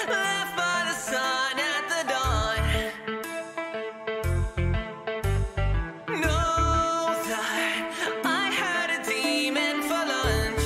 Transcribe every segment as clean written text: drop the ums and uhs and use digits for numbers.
left by the sun at the dawn. Know that I had a demon for lunch.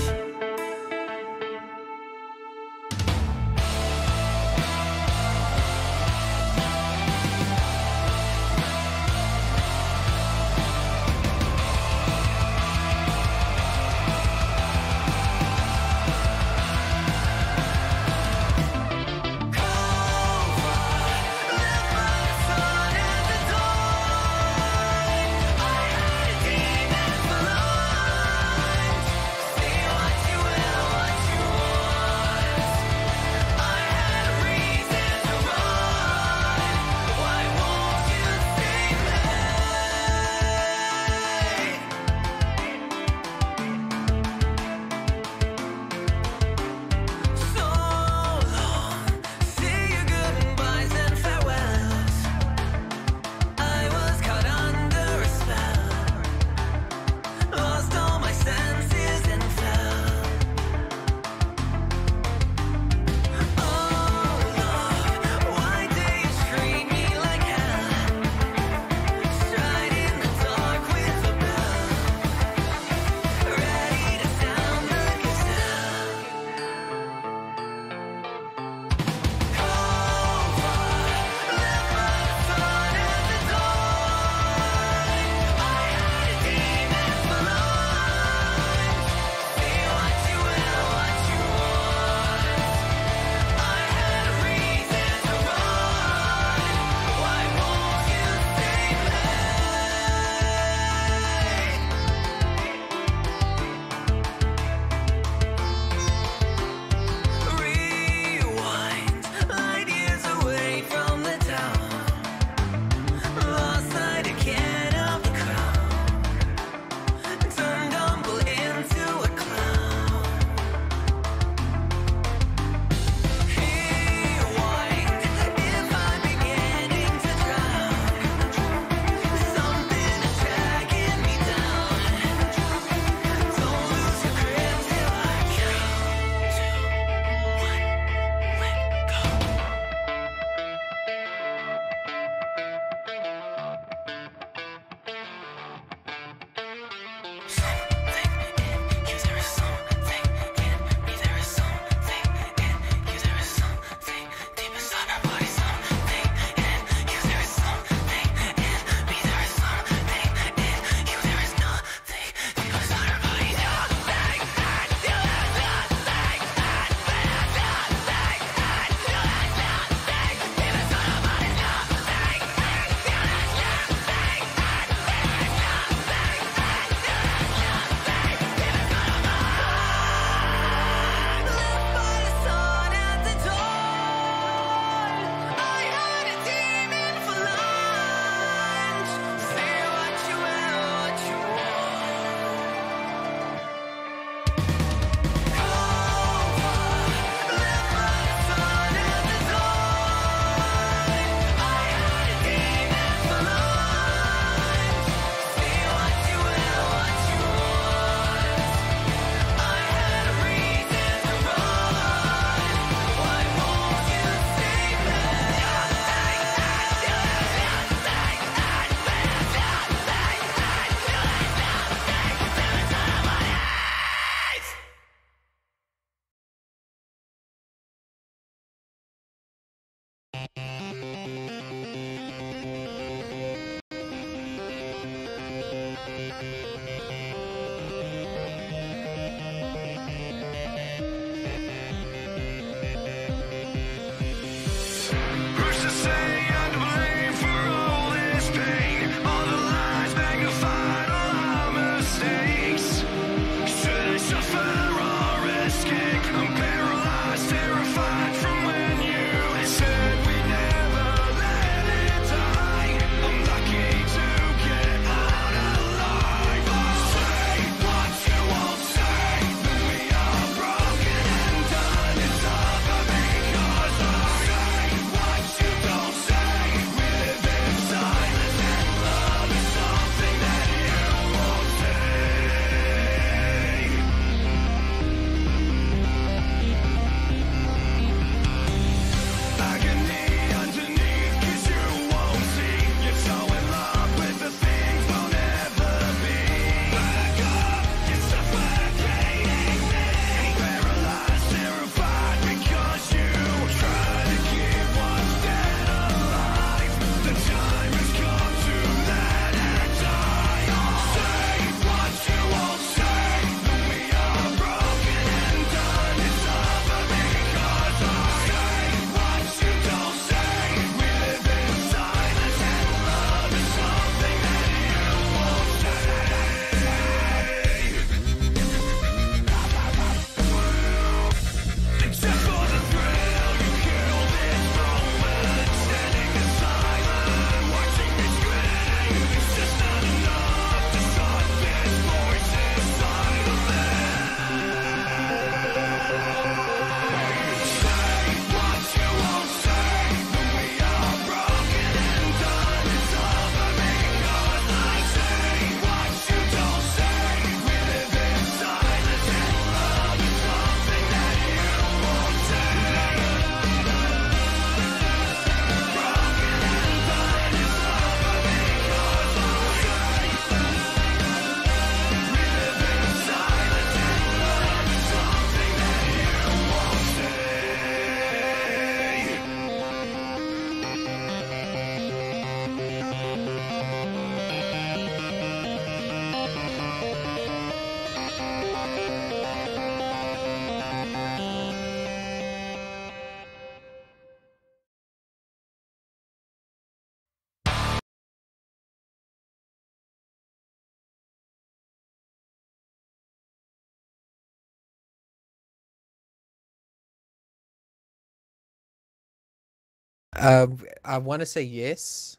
I want to say yes.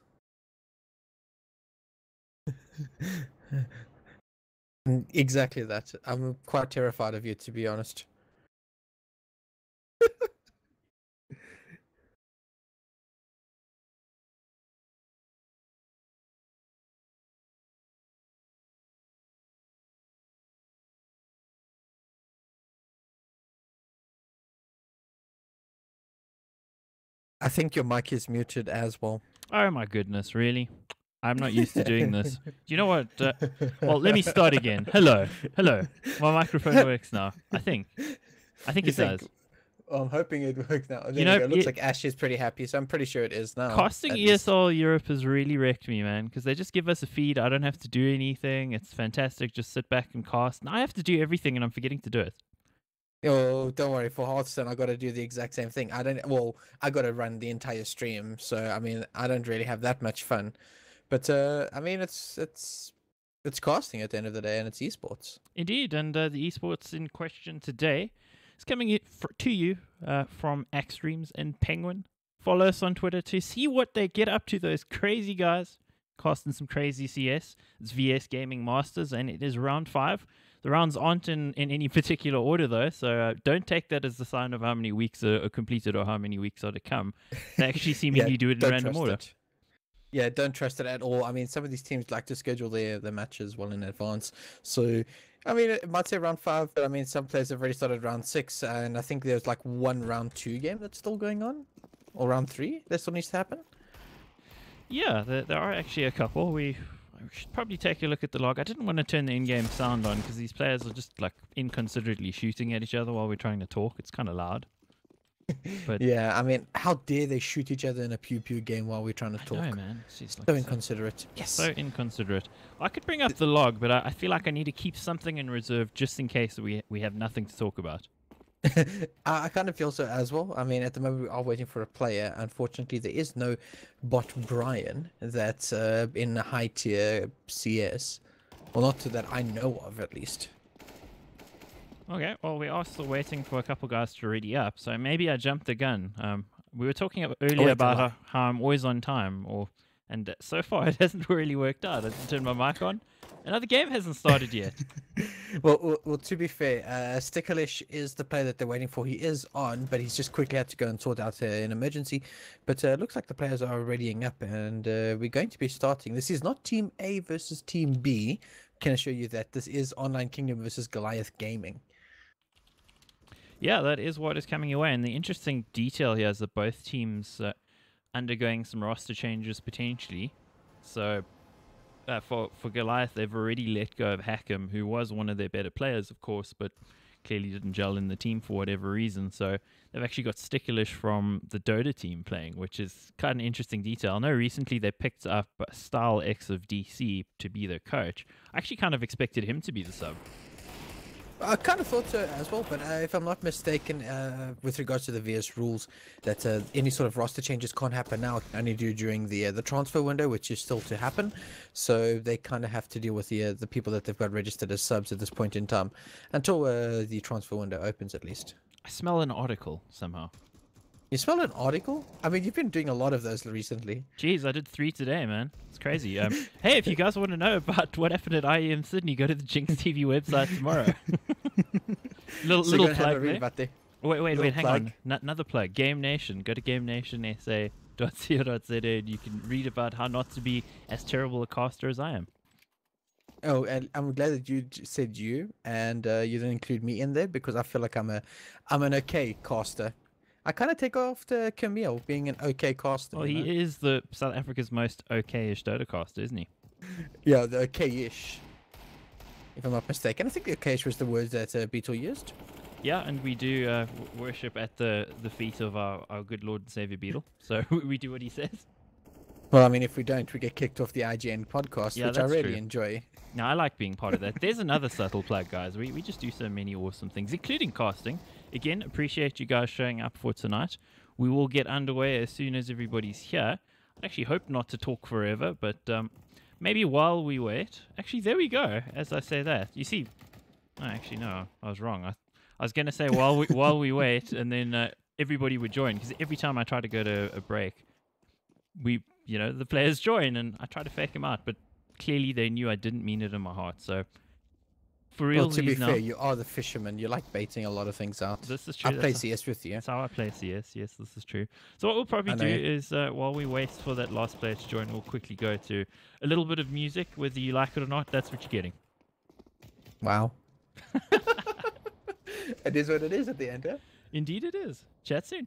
Exactly that. I'm quite terrified of you, to be honest. I think your mic is muted as well. Oh my goodness, really? I'm not used to doing this. Do you know what? Well, let me start again. Hello. Hello. My microphone works now. I think You it think? does. Well, I'm hoping it works now. There You we know, go. It looks like Ash is pretty happy, so I'm pretty sure it is now. casting At least. ESL Europe has really wrecked me, man, because they just give us a feed. I don't have to do anything. It's fantastic. Just sit back and cast. And I have to do everything, and I'm forgetting to do it. Oh, don't worry. For Hearthstone, I got to do the exact same thing. I don't. Well, I got to run the entire stream, so I mean, I don't really have that much fun. But I mean, it's casting at the end of the day, and it's esports. Indeed, and the esports in question today is coming to you from Xstreams and Penguin. Follow us on Twitter to see what they get up to, those crazy guys casting some crazy CS. It's VS Gaming Masters, and it is round 5. The rounds aren't in any particular order, though, so don't take that as a sign of how many weeks are completed or how many weeks are to come. They actually seemingly do it in random order. Yeah, don't trust it at all. I mean, some of these teams like to schedule their matches well in advance. So, I mean, it might say round 5, but I mean, some players have already started round 6, and I think there's like one round 2 game that's still going on, or round 3 that still needs to happen. Yeah, there are actually a couple. We should probably take a look at the log. I didn't want to turn the in-game sound on because these players are just like inconsiderately shooting at each other while we're trying to talk. It's kind of loud. But yeah, I mean, how dare they shoot each other in a pew game while we're trying to talk? I know, man. It's so inconsiderate. Yes. So inconsiderate. I could bring up the log, but I feel like I need to keep something in reserve just in case we have nothing to talk about. I kind of feel so as well. I mean, at the moment we are waiting for a player. Unfortunately, there is no bot Brian that's in a high tier CS. Well, not that I know of, at least. Okay, well, we are still waiting for a couple guys to ready up, so maybe I jumped the gun. We were talking earlier about how I'm always on time, and so far it hasn't really worked out. I didn't turn my mic on. Another game hasn't started yet. well, to be fair, Stickerlish is the player that they're waiting for. He is on, but he's just quickly had to go and sort out an emergency. But it looks like the players are readying up, and we're going to be starting. This is not Team A versus Team B. Can assure you that this is Online Kingdom versus Goliath Gaming. Yeah, that is what is coming away. And the interesting detail here is that both teams are undergoing some roster changes potentially. So for Goliath, they've already let go of Hackham, who was one of their better players, of course, but clearly didn't gel in the team for whatever reason. So they've actually got Stickerlish from the Dota team playing, which is kind of an interesting detail. I know recently they picked up Style X of DC to be their coach. I actually kind of expected him to be the sub. I kind of thought so as well, but if I'm not mistaken, with regards to the VS rules, that any sort of roster changes can't happen now, only do during the transfer window, which is still to happen. So they kind of have to deal with the people that they've got registered as subs at this point in time, until the transfer window opens at least. I smell an article somehow. You smell an article? I mean, you've been doing a lot of those recently. Jeez, I did 3 today, man. It's crazy. Hey, if you guys want to know about what happened at IEM Sydney, go to the Jinx TV website tomorrow. little plug there. Wait, hang on. Another plug. Game Nation. Go to GameNationSA.co.za and you can read about how not to be as terrible a caster as I am. Oh, and I'm glad that you said you, and you didn't include me in there, because I feel like I'm an okay caster. I kind of take off to Camille being an okay caster. Well, he is the South Africa's most okay-ish Dota caster, isn't he? Yeah, the okay-ish. If I'm not mistaken, I think the okay-ish was the word that Beetle used. Yeah, and we do worship at the feet of our good Lord and Savior Beetle, so we do what he says. Well, I mean, if we don't, we get kicked off the IGN podcast, yeah, which I really enjoy. No, I like being part of that. There's another subtle plug, guys. We just do so many awesome things, including casting. Again, appreciate you guys showing up for tonight. We will get underway as soon as everybody's here. I actually hope not to talk forever, but maybe while we wait. Actually, there we go, as I say that. You see... Oh, actually, no, I was wrong. I was going to say while we wait, and then everybody would join, because every time I try to go to a break, the players join, and I try to fake him out, but clearly they knew I didn't mean it in my heart. So for real, Well, to be now, fair, you are the fisherman. You like baiting a lot of things out. this is true. I play CS with you. That's how I play CS. Yes, this is true. So what we'll probably do is, while we wait for that last player to join, we'll quickly go to a little bit of music. Whether you like it or not, that's what you're getting. Wow. It is what it is at the end, huh? Indeed it is. Chat soon.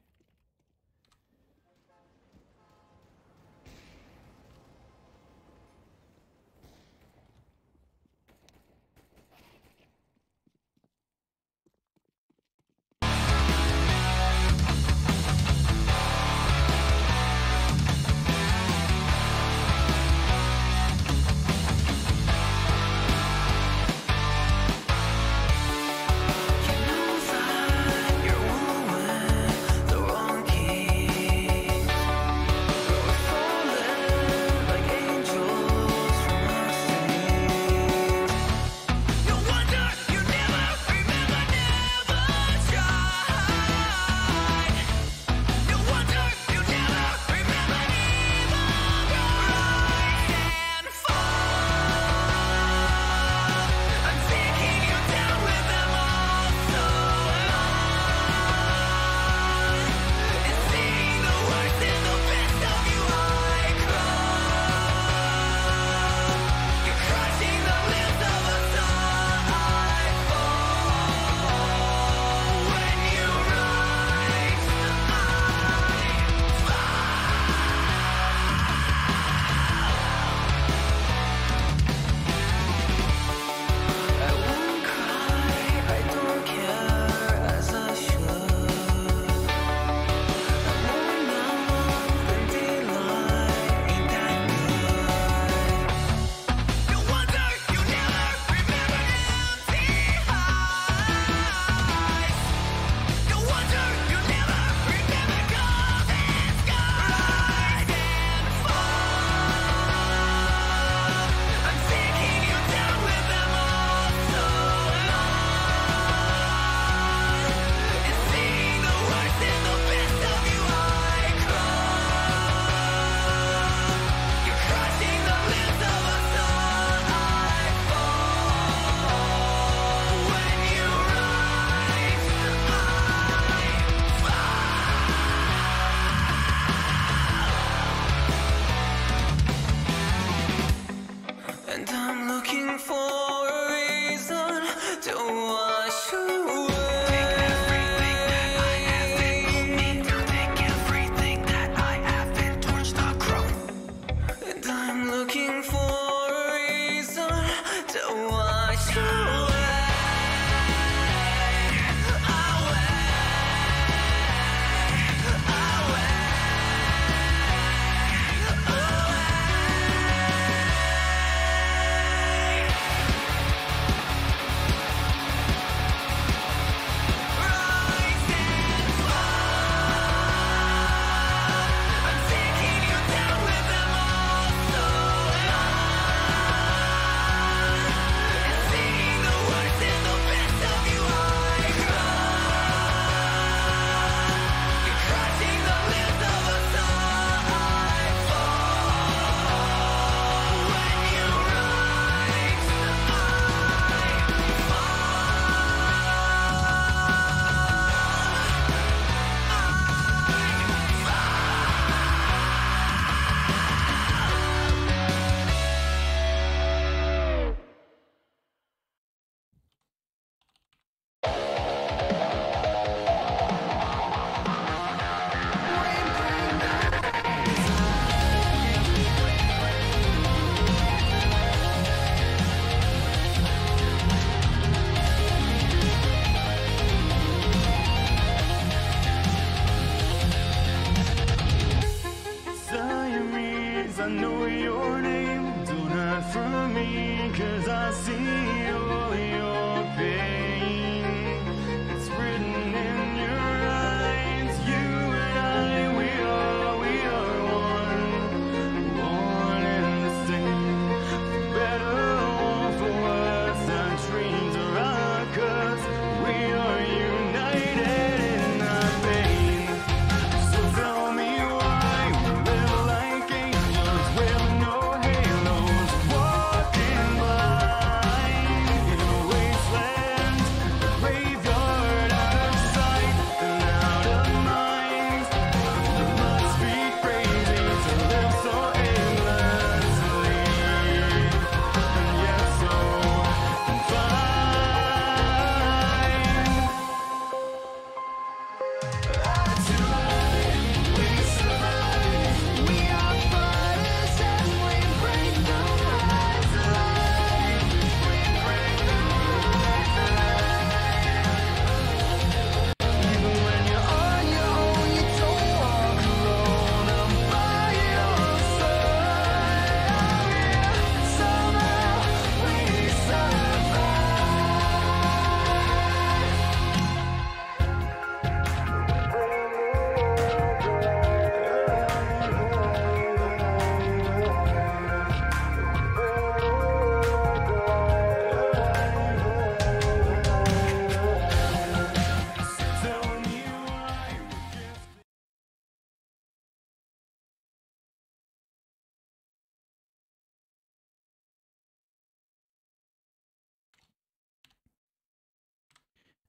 Like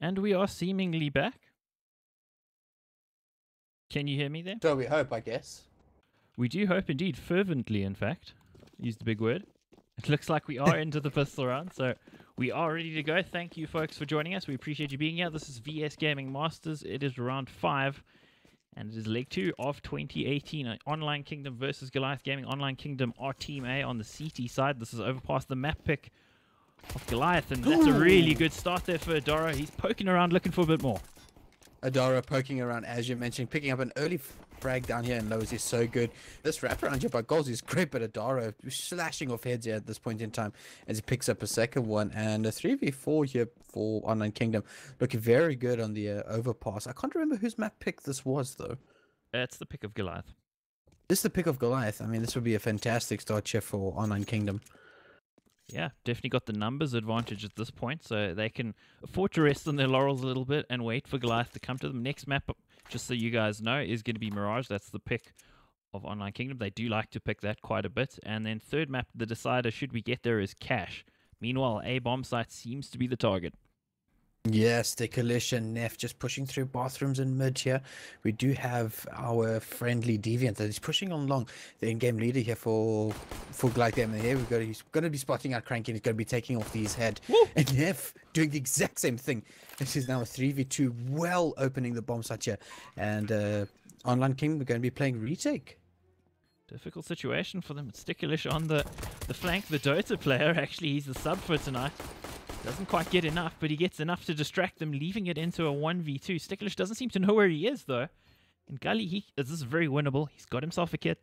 And we are seemingly back. Can you hear me there? So we hope, I guess. We do hope indeed, fervently in fact. Used a big word. It looks like we are into the pistol round, so we are ready to go. Thank you folks for joining us. We appreciate you being here. This is VS Gaming Masters. It is round 5, and it is leg 2 of 2018. Online Kingdom versus Goliath Gaming. Online Kingdom are Team A on the CT side. This is overpast the map pick of Goliath, and that's a really good start there for Adara. He's poking around looking for a bit more. Adara poking around, as you mentioned, picking up an early frag down here in lows is so good. This wraparound here by Goals is great, but Adara slashing off heads here at this point in time as he picks up a second one. And a 3v4 here for Online Kingdom. Looking very good on the overpass. I can't remember whose map pick this was, though. It's the pick of Goliath. This is the pick of Goliath. I mean, this would be a fantastic start here for Online Kingdom. Yeah, definitely got the numbers advantage at this point, so they can afford to rest on their laurels a little bit and wait for Goliath to come to them. Next map, just so you guys know, is going to be Mirage. That's the pick of Online Kingdom. They do like to pick that quite a bit. And then third map, the decider, should we get there, is Cash. Meanwhile, A bomb site seems to be the target. Yes, the Coalition Neff just pushing through bathrooms in mid here. We do have our friendly Deviant that is pushing on long. The in-game leader here for Goliath Gaming. Here he's going to be spotting out Cranky, and he's going to be taking off his head. Woo! And Neff doing the exact same thing. This is now a 3v2, well opening the bomb site here. And Online King, we're going to be playing retake. Difficult situation for them. It's Sticklish on the flank. The Dota player, actually, he's the sub for tonight. Doesn't quite get enough, but he gets enough to distract them, leaving it into a 1v2. Sticklish doesn't seem to know where he is, though. And Gully, this is very winnable. He's got himself a kit.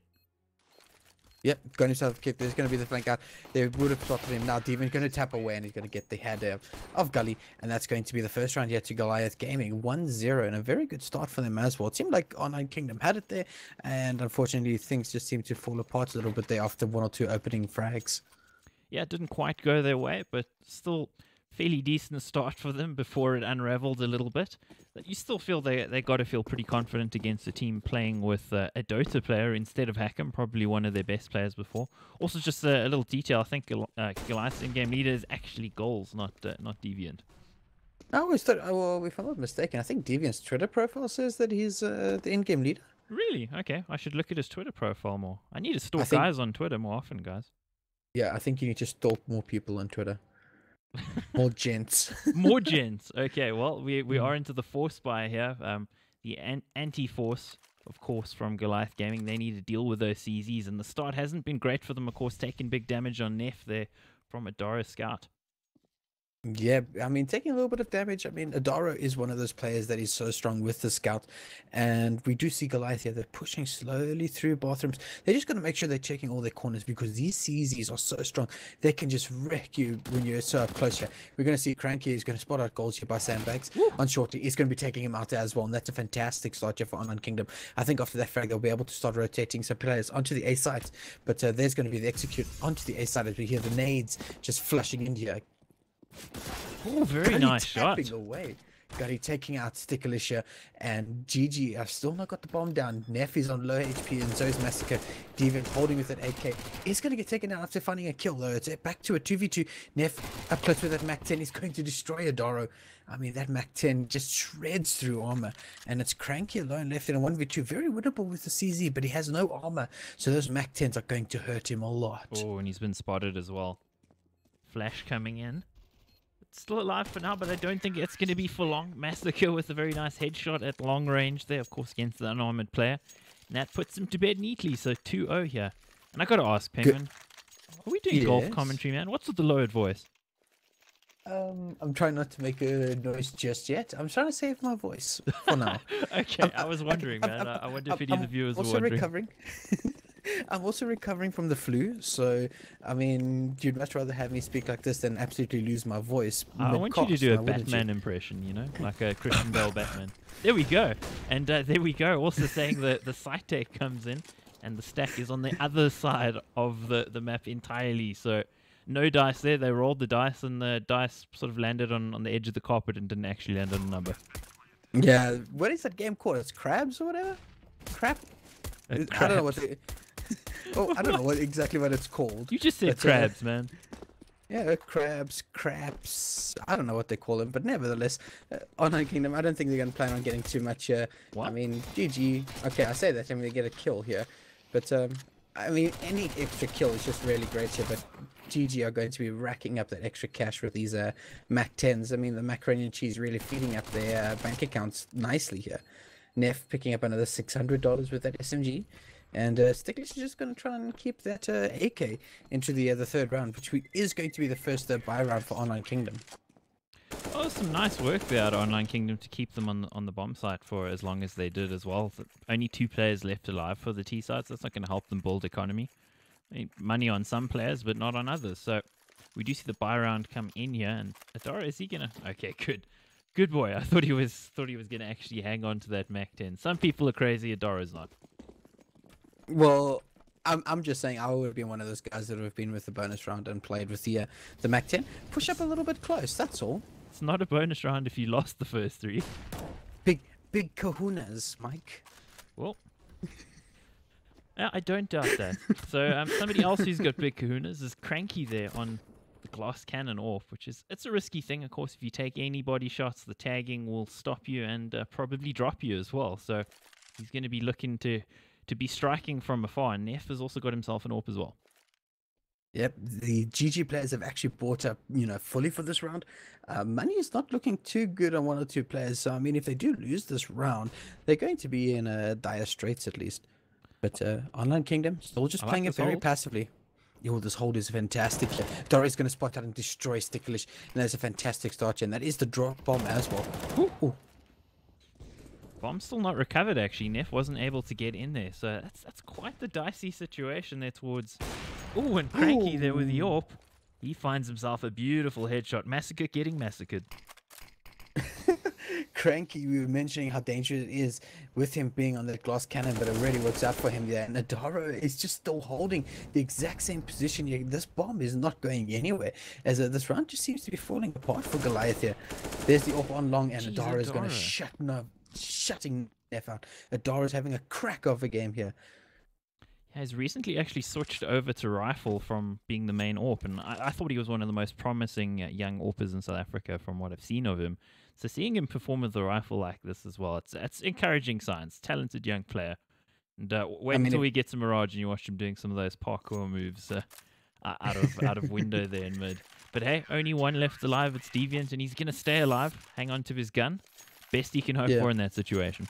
Yep, got himself a kit. There's going to be the flank out. They would have spotted him. Now Deviant's going to tap away, and he's going to get the head of Gully. And that's going to be the first round here to Goliath Gaming. 1-0, and a very good start for them as well. It seemed like Online Kingdom had it there, and unfortunately things just seemed to fall apart a little bit there after 1 or 2 opening frags. Yeah, it didn't quite go their way, but still fairly decent start for them before it unraveled a little bit. But you still feel they got to feel pretty confident against a team playing with a Dota player instead of Hackham, probably one of their best players before. Also, just a little detail, I think Goliath's in-game leader is actually Goals, not Deviant. I always thought, well, if I'm not mistaken, I think Deviant's Twitter profile says that he's the in-game leader. Really? Okay, I should look at his Twitter profile more. I need to stalk guys on Twitter more often, guys. Yeah, I think you need to stalk more people on Twitter. More gents. More gents. Okay, well, we are into the force buy here. The anti-force, of course, from Goliath Gaming. They need to deal with those CZs, and the start hasn't been great for them, of course, taking big damage on Neff there from Adara Scout. Yeah, I mean, taking a little bit of damage. I mean, Adara is one of those players that is so strong with the scout. And we do see Goliath here. They're pushing slowly through bathrooms. They're just going to make sure they're checking all their corners because these CZs are so strong. They can just wreck you when you're so up close here. We're going to see Cranky is going to spot out Goals here by Sandbags. On shortly, he's going to be taking him out there as well. And that's a fantastic start here for Online Kingdom. I think after that frag, they'll be able to start rotating some players onto the A side. But there's going to be the execute onto the A side as we hear the nades just flushing in here. Oh, very nice shot. Away. Gully taking out Sticklish, and GG. I've still not got the bomb down. Neff is on low HP, and so is Massacre. Deviant holding with an AK. He's going to get taken out after finding a kill, though. It's back to a 2v2. Neff up close with that Mac 10. He's going to destroy Adaro. I mean, that Mac 10 just shreds through armor, and it's Cranky alone left in a 1v2. Very winnable with the CZ, but he has no armor, so those Mac 10s are going to hurt him a lot. Oh, and he's been spotted as well. Flash coming in. Still alive for now, but I don't think it's going to be for long. Massacre with a very nice headshot at long range there, of course, against the unarmored player. And that puts him to bed neatly, so 2-0 here. And I got to ask, Penguin, are we doing golf commentary, man? What's with the lowered voice? I'm trying not to make a noise just yet. I'm trying to save my voice for now. Okay, I was wondering, man. I wonder if any of the viewers were wondering. Recovering. I'm also recovering from the flu, so I mean, you'd much rather have me speak like this than absolutely lose my voice. I want you to do a Batman impression, you know, like a Christian Bale Batman. There we go, and there we go. Also saying that the site take comes in, and the stack is on the other side of the map entirely. So no dice there. They rolled the dice, and the dice sort of landed on the edge of the carpet and didn't actually land on a number. Yeah, what is that game called? It's Crabs or whatever. Crap. I don't know what. I don't know exactly what it's called. You just said crabs, man. Yeah, crabs, craps. I don't know what they call them, but nevertheless, Online Kingdom. I don't think they're going to plan on getting too much. I What? mean, GG. Okay, I say that. I mean, they get a kill here, but I mean, any extra kill is just really great here. But GG are going to be racking up that extra cash with these Mac 10s. I mean, the macaroni and cheese really feeding up their bank accounts nicely here. Neff picking up another $600 with that SMG. And Sticklish is just going to try and keep that AK into the third round, which is going to be the first buy round for Online Kingdom. Oh, some nice work there at Online Kingdom to keep them on the bomb site for as long as they did as well. Only 2 players left alive for the T sites. That's not going to help them build economy. I mean, money on some players, but not on others. So we do see the buy round come in here, and Adara, is he gonna? Okay, good boy. I thought he was gonna actually hang on to that Mac 10. Some people are crazy. Adara's not. Well, I'm just saying I would have been one of those guys that would have been with the bonus round and played with the Mac 10. Push up a little bit close. That's all. It's not a bonus round if you lost the first 3. Big kahunas, Mike. Well, I don't doubt that. So somebody else who's got big kahunas is Cranky there on the glass cannon off, which is it's a risky thing. Of course, if you take any body shots, the tagging will stop you and probably drop you as well. So he's going to be looking to be striking from afar. And Neff has also got himself an AWP as well. Yep, the GG players have actually bought up, fully for this round. Money is not looking too good on 1 or 2 players. So, I mean, if they do lose this round, they're going to be in dire straits at least. But Online Kingdom, still just playing it very passively. Yo, this hold is fantastic. Dory's going to spot out and destroy Sticklish. And that's a fantastic start, and that is the drop bomb as well. Ooh. Bomb's still not recovered, actually. Neff wasn't able to get in there. So that's quite the dicey situation there towards... Oh, and Cranky there with the AWP. He finds himself a beautiful headshot. Massacre getting massacred. Cranky, we were mentioning how dangerous it is with him being on that glass cannon, but it really works out for him there. And Adara is just still holding the exact same position here. This bomb is not going anywhere, as this round just seems to be falling apart for Goliath here. There's the AWP on long, and Adara is going to shutting Neff out. Adara is having a crack of a game here. Has recently actually switched over to rifle from being the main AWP, and I thought he was one of the most promising young AWPers in South Africa from what I've seen of him. So seeing him perform with the rifle like this as well, it's encouraging signs. Talented young player. And wait until we get to Mirage and you watch him doing some of those parkour moves out of window there in mid. But hey, only 1 left alive. It's Deviant, and he's going to stay alive, hang on to his gun. Best he can hope for in that situation.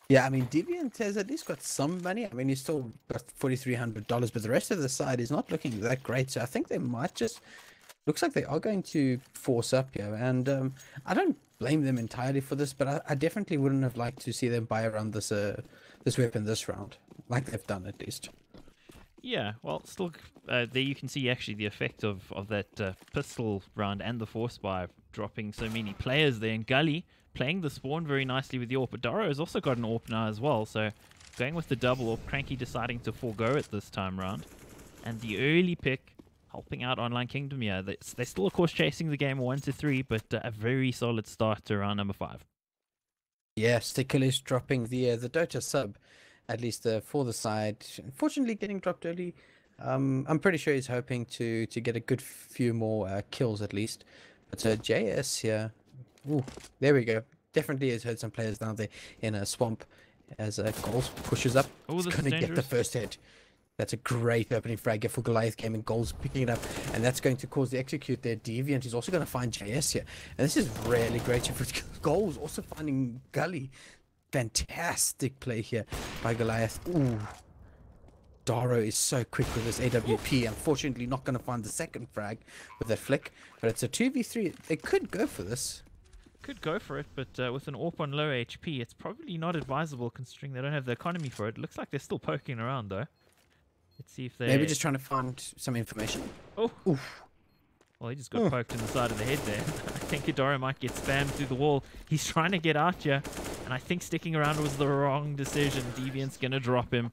Yeah, I mean, Deviant has at least got some money. I mean, he's still got $4,300, but the rest of the side is not looking that great. So I think they might just... Looks like they are going to force up here. And I don't blame them entirely for this, but I definitely wouldn't have liked to see them buy around this this weapon this round. Like they've done, at least. Yeah, well, still, there you can see actually the effect of that pistol round and the force buy dropping so many players there. And Gully playing the spawn very nicely with the AWP. Doro has also got an AWP now as well, so going with the double AWP. Cranky deciding to forego it this time round. And the early pick helping out Online Kingdom. Yeah, they're still, of course, chasing the game 1-3, but a very solid start to round number 5. Yeah, Sticklish dropping the Dota sub, at least for the side. Unfortunately, getting dropped early. I'm pretty sure he's hoping to get a good few more kills at least. But JS here, ooh, there we go. Definitely has heard some players down there in a swamp as Goals pushes up. He's going to get the first hit. That's a great opening frag for Goliath Gaming. Goals picking it up, and that's going to cause the execute there. Deviant is also going to find JS here, and this is really great for Goals. Also finding Gully. Fantastic play here by Goliath. Ooh. Daro is so quick with his AWP. Unfortunately, not going to find the second frag with that flick, but it's a 2v3. They could go for this. Could go for it, but with an AWP on low HP, it's probably not advisable considering they don't have the economy for it. Looks like they're still poking around, though. Let's see if they... Maybe just trying to find some information. Oh. Oof. Well, he just got poked in the side of the head there. I think Adoro might get spammed through the wall. He's trying to get out here, and I think sticking around was the wrong decision. Deviant's going to drop him.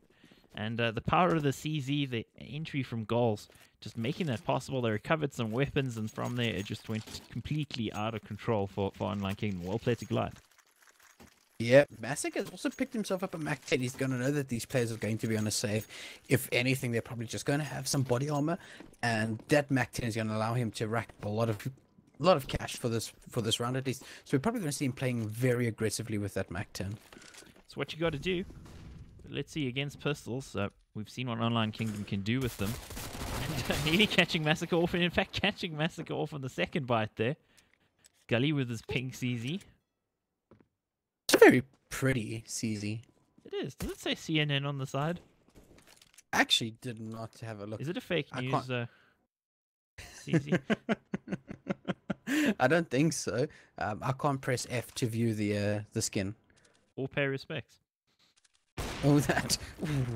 And the power of the CZ, the entry from Goals, just making that possible. They recovered some weapons, and from there, it just went completely out of control for Online Kingdom. Well played to Goliath. Yeah, Masick has also picked himself up a Mac 10. He's going to know that these players are going to be on a save. If anything, they're probably just going to have some body armor, and that Mac 10 is going to allow him to rack up a lot of cash for this round at least. So we're probably going to see him playing very aggressively with that Mac 10. It's what you got to do. But let's see, against pistols, we've seen what Online Kingdom can do with them. And nearly catching Massacre off, and in fact catching Massacre off on the second bite there. Gully with his pink CZ. It's a very pretty CZ. It is. Does it say CNN on the side? Actually, did not have a look. Is it a fake I news CZ? I don't think so. I can't press F to view the skin. Or pay respects. Oh, that. Ooh.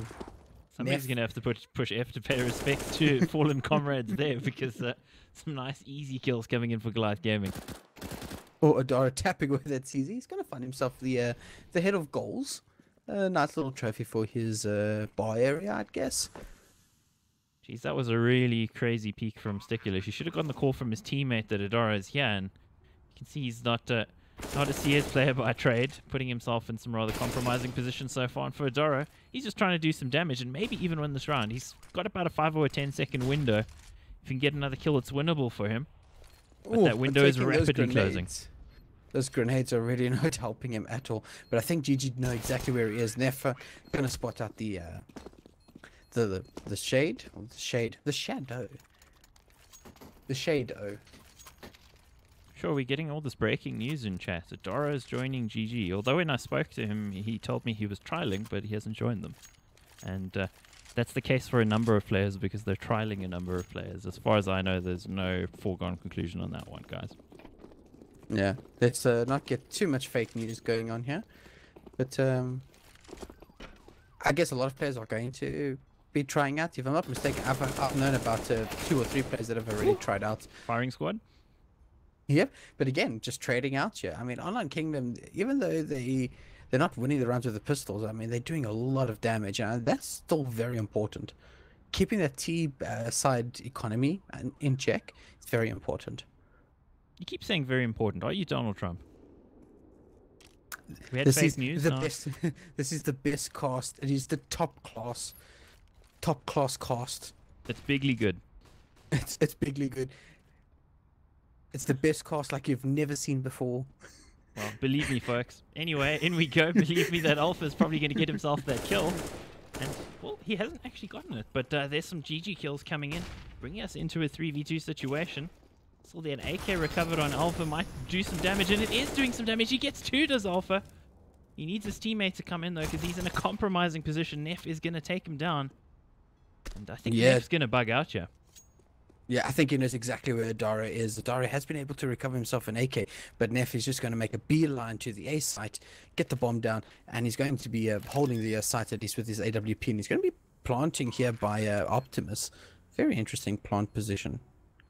Somebody's going to have to push F to pay respects to fallen comrades there, because some nice easy kills coming in for Goliath Gaming. Or Adara tapping with that CZ. He's going to find himself the head of goals. A nice little trophy for his bar area, I'd guess. Jeez, that was a really crazy peek from Sticulus. He should have gotten the call from his teammate that Adara is here, and you can see he's not a CS player by trade, putting himself in some rather compromising positions so far. And for Adara, he's just trying to do some damage and maybe even win this round. He's got about a 5 or a 10-second window. If he can get another kill, it's winnable for him. But Ooh, that window is rapidly closing. grenades. Those grenades are really not helping him at all. But I think GG know exactly where he is. Nefa gonna spot out the shade, or the shadow. Sure, we're getting all this breaking news in chat. Adara is joining GG. Although when I spoke to him, he told me he was trialing, but he hasn't joined them. And that's the case for a number of players, because they're trialing a number of players. As far as I know, there's no foregone conclusion on that one, guys. Yeah, let's not get too much fake news going on here. But I guess a lot of players are going to be trying out. If I'm not mistaken, I've known about 2 or 3 players that have already tried out. Firing squad? Yep, but again, just trading out here. I mean, Online Kingdom, even though they're not winning the rounds with the pistols, I mean, they're doing a lot of damage, and that's still very important. Keeping that T side economy in check is very important. You keep saying very important. Are you Donald Trump? We had This fake is news. the No. best. This is the best cast. It is the top class cast. It's bigly good. It's bigly good. It's the best cast like you've never seen before. Well, believe me, folks. Anyway, in we go. Believe me, that Alpha's probably going to get himself that kill. And, well, he hasn't actually gotten it. But there's some GG kills coming in, bringing us into a 3v2 situation. Still there, an AK recovered on Alpha, might do some damage, and it is doing some damage. He gets 2, does Alpha. He needs his teammate to come in, though, because he's in a compromising position. Neff is going to take him down. And I think Neff's going to bug out here. Yeah, I think he knows exactly where Adara is. Adara has been able to recover himself an AK, but Neff is just going to make a beeline to the A site, get the bomb down, and he's going to be holding the site, at least with his AWP, and he's going to be planting here by Optimus. Very interesting plant position.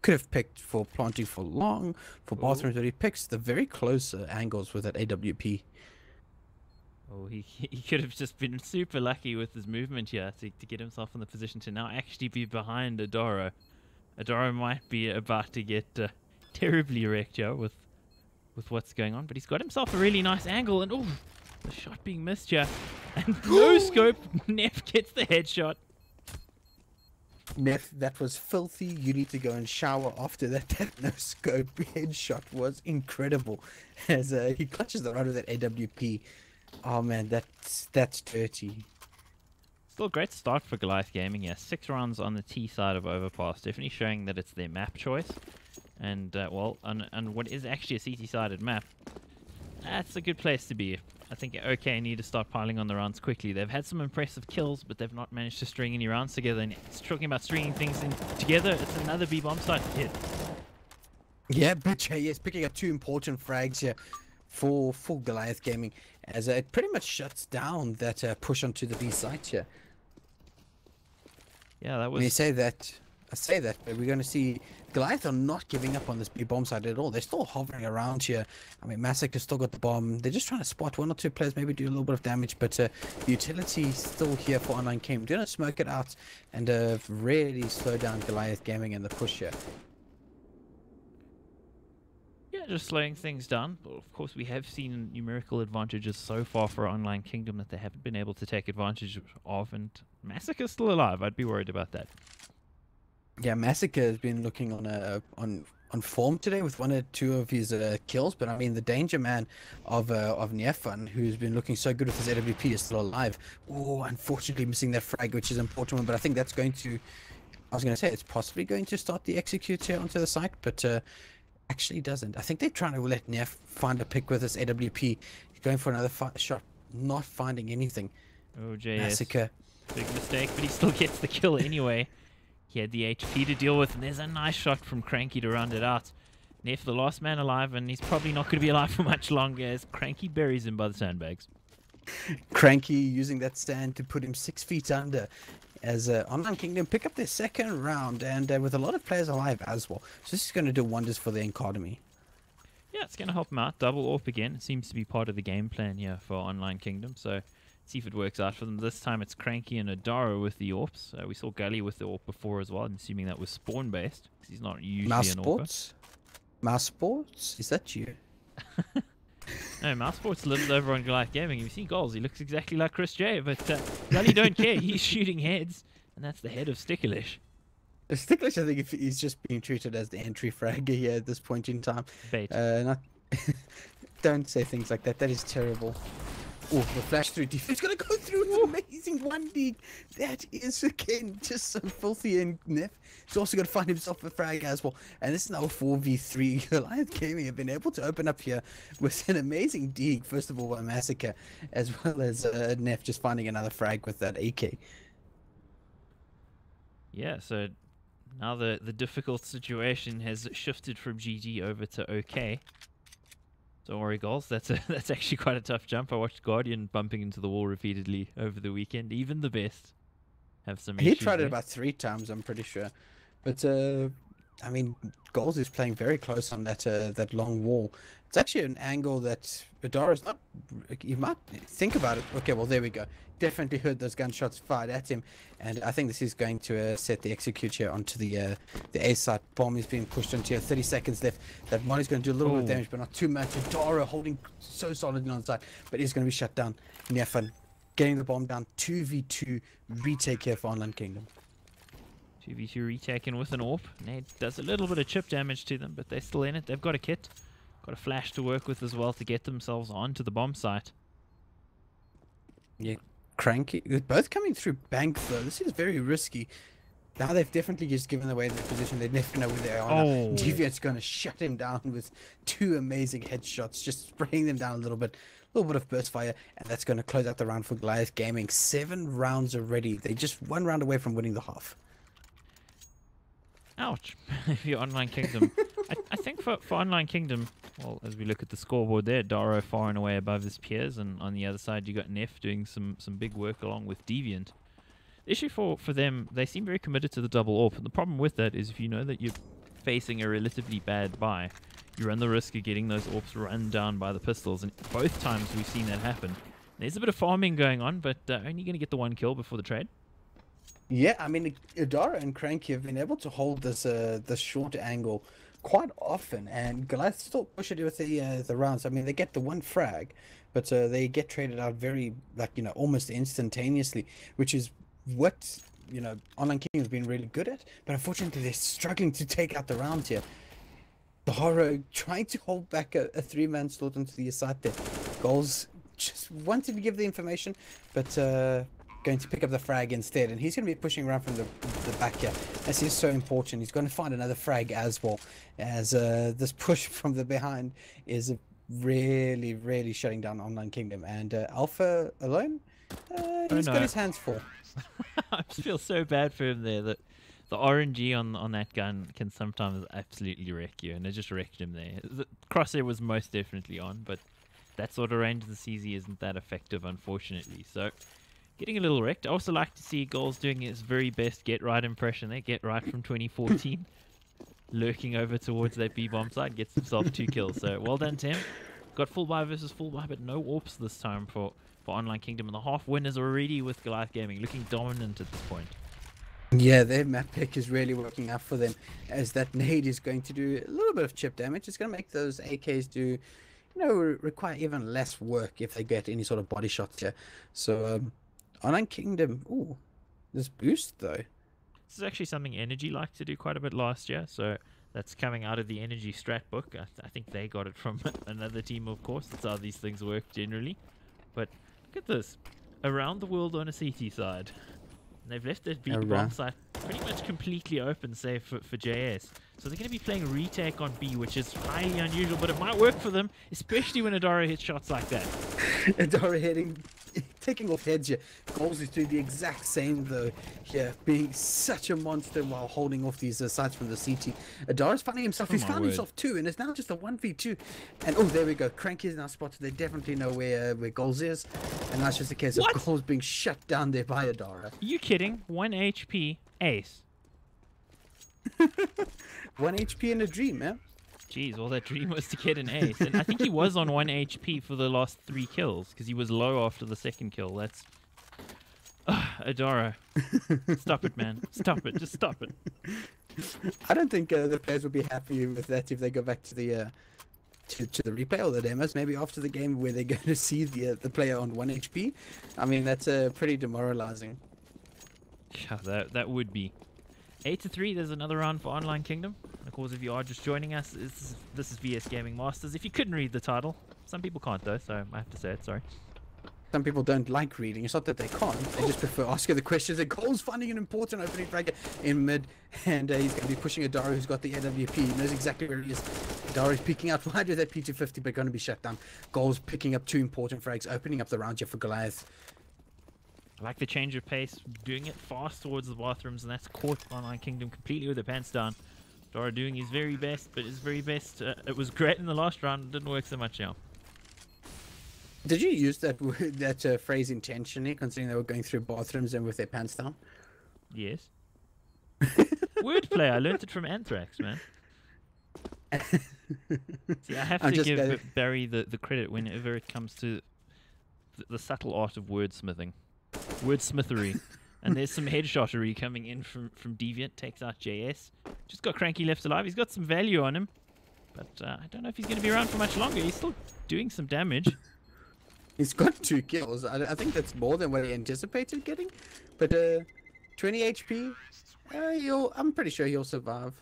Could have picked for planting for long, for bathrooms, but he picks the very close angles with that AWP. Oh, he could have just been super lucky with his movement here to get himself in the position to now actually be behind Adara. Adara might be about to get terribly wrecked here with what's going on, but he's got himself a really nice angle, and oh, the shot being missed here. And no scope, Neff gets the headshot. Neff, that was filthy. You need to go and shower after that. That no scope headshot was incredible. As he clutches the run with that AWP. Oh man, that's dirty. Still a great start for Goliath Gaming here. 6 rounds on the T side of Overpass, definitely showing that it's their map choice. And well, on what is actually a CT-sided map, that's a good place to be. I think OK need to start piling on the rounds quickly. They've had some impressive kills, but they've not managed to string any rounds together. And it's talking about stringing things in together. It's another B-bomb site hit. Yeah, but yes, picking up 2 important frags here for Goliath Gaming, as it pretty much shuts down that push onto the B site here. Yeah, that was. When you say that, I say that, but we're going to see Goliath are not giving up on this B bomb site at all. They're still hovering around here. I mean, Massacre's still got the bomb. They're just trying to spot 1 or 2 players, maybe do a little bit of damage, but the utility is still here for Online Game. They're going to smoke it out and really slow down Goliath Gaming and the push here. Yeah, Yeah, just slowing things down. But of course, we have seen numerical advantages so far for Online Kingdom that they haven't been able to take advantage of. And Massacre's still alive. I'd be worried about that. Yeah, Massacre has been looking on form today with 1 or 2 of his kills, but I mean the danger man of Niefan, who's been looking so good with his AWP, is still alive. Oh, unfortunately missing that frag, which is an important one, but I think that's going to, I was going to say it's possibly going to start the execute here onto the site, but actually doesn't. I think they're trying to let Nief find a pick with his AWP. He's going for another shot, not finding anything. Oh, JS. Massacre. Big mistake, but he still gets the kill anyway. He had the HP to deal with, and there's a nice shot from Cranky to round it out. Neff, the last man alive, and he's probably not going to be alive for much longer as Cranky buries him by the sandbags. Cranky using that stand to put him 6 feet under as Online Kingdom pick up their second round, and with a lot of players alive as well. So this is going to do wonders for the Academy. Yeah, it's going to help him out. Double AWP again. It seems to be part of the game plan here for Online Kingdom. So see if it works out for them. This time it's Cranky and Adara with the AWPs. We saw Gully with the AWP before as well. I'm assuming that was spawn based because he's not usually Mouse an AWPer. Sports? Mouse Sports? Is that you? No, Mouse Sports lives over on Goliath Gaming. You've seen goals. He looks exactly like Chris J, but Gully don't care. He's shooting heads, and that's the head of Sticklish. Sticklish, I think, if he's just being treated as the entry fragger here at this point in time. Bait. Don't say things like that. That is terrible. Oh, the flash through defense gonna go through. It's amazing 1D. That is again just so filthy, and Neff is also gonna find himself a frag as well. And this is now a 4v3. Goliath Gaming have been able to open up here with an amazing dig. First of all, by Massacre, as well as Neff just finding another frag with that AK. Yeah, so now the difficult situation has shifted from GG over to OK. Don't worry, goals. That's actually quite a tough jump. I watched Guardian bumping into the wall repeatedly over the weekend. Even the best have some issues. He tried there. it about 3 times, I'm pretty sure. But I mean, Goals is playing very close on that long wall. It's actually an angle that Adara's not. You might think about it. Okay, well there we go. Definitely heard those gunshots fired at him, and I think this is going to set the execute here onto the A site. Bomb is being pushed onto here. 30 seconds left. That one is going to do a little bit of damage, but not too much. Adara holding so solidly on side, but he's going to be shut down. Nefan getting the bomb down. 2v2 retake here for Online Kingdom. 2v2 retaken with an AWP. Nade does a little bit of chip damage to them, but they're still in it. They've got a kit. Got a flash to work with as well to get themselves onto the bomb site. Yeah, Cranky. They're both coming through bank though. This is very risky. Now they've definitely just given away their position. They never know where they are. Oh. Deviant's going to shut him down with 2 amazing headshots, just spraying them down a little bit of burst fire, and that's going to close out the round for Goliath Gaming. 7 rounds already. They're just 1 round away from winning the half. Ouch. If you're Online Kingdom. I think for Online Kingdom, well, as we look at the scoreboard there, Daro far and away above his peers, and on the other side you got Neff doing some big work along with Deviant. The issue for them, they seem very committed to the double AWP, and the problem with that is if you know that you're facing a relatively bad buy, you run the risk of getting those AWPs run down by the pistols, and both times we've seen that happen. There's a bit of farming going on, but only going to get the 1 kill before the trade. Yeah, I mean, Adara and Cranky have been able to hold this short angle quite often, and Goliath still push it with the rounds. I mean, they get the 1 frag, but they get traded out very, almost instantaneously, which is what, Online King has been really good at, but unfortunately they're struggling to take out the rounds here. The Horror trying to hold back a 3-man slot onto the side there. Goals just wanted to give the information, but going to pick up the frag instead, and he's going to be pushing around from the back here. This is so important. He's going to find another frag as well, as this push from the behind is really, really shutting down Online Kingdom. And Alpha alone, he's got his hands full. I feel so bad for him there. That the RNG on that gun can sometimes absolutely wreck you, and it just wrecked him there. The crosshair was most definitely on, but that sort of range of the CZ isn't that effective, unfortunately. So getting a little wrecked. I also like to see Goals doing his very best get right impression there. Get right from 2014. Lurking over towards that B-bomb side. Gets himself 2 kills. So well done to him. Got full buy versus full buy, but no AWPs this time for Online Kingdom. And the half winners already with Goliath Gaming. Looking dominant at this point. Yeah, their map pick is really working out for them, as that nade is going to do a little bit of chip damage. It's going to make those AKs do, require even less work if they get any sort of body shots here. So, Online Kingdom, ooh, this boost though. This is actually something Energy liked to do quite a bit last year, so that's coming out of the Energy strat book. I think they got it from another team, of course. That's how these things work generally. But look at this. Around the world on a CT side. And they've left that B bomb site pretty much completely open, save for JS. So they're going to be playing retake on B, which is highly unusual, but it might work for them, especially when Adara hits shots like that. Adara taking off heads here. Goals is doing the exact same though here, being such a monster while holding off these sights from the CT. Adara's finding himself, he's found himself too, and it's now just a 1v2. And oh, there we go. Cranky is now spotted. They definitely know where Goals is. And that's just a case of Goals being shut down there by Adara. Are you kidding? 1 HP, ace. 1 HP in a dream, man. Jeez, well, that dream was to get an ace. And I think he was on 1 HP for the last 3 kills, because he was low after the second kill. That's... Adara. Stop it, man. Stop it. Just stop it. I don't think the players will be happy with that if they go back to the to the replay or the demos. Maybe after the game where they're going to see the player on 1 HP. I mean, that's pretty demoralizing. Yeah, that would be. 8-3, there's another round for Online Kingdom. And of course, if you are just joining us, this is VS Gaming Masters. If you couldn't read the title, some people can't though, so I have to say it, sorry. Some people don't like reading. It's not that they can't. They just prefer asking the questions. And Cole's finding an important opening frag in mid. And he's going to be pushing Adara, who's got the AWP. He knows exactly where he is. Adara is peeking out wide with that P250, but going to be shut down. Goal's picking up 2 important frags, opening up the round here for Goliath. I like the change of pace, doing it fast towards the bathrooms, and that's caught Online Kingdom completely with their pants down. Adara doing his very best, but his very best. It was great in the last round. It didn't work so much now. Did you use that phrase intentionally, considering they were going through bathrooms and with their pants down? Yes. Wordplay. I learned it from Anthrax, man. See, I have to give Barry the credit whenever it comes to the subtle art of wordsmithing. Wordsmithery. And there's some headshottery coming in from Deviant. Takes out JS. Just got Cranky left alive. He's got some value on him. But I don't know if he's going to be around for much longer. He's still doing some damage. He's got 2 kills. I think that's more than what he anticipated getting. But 20 HP, I'm pretty sure he'll survive.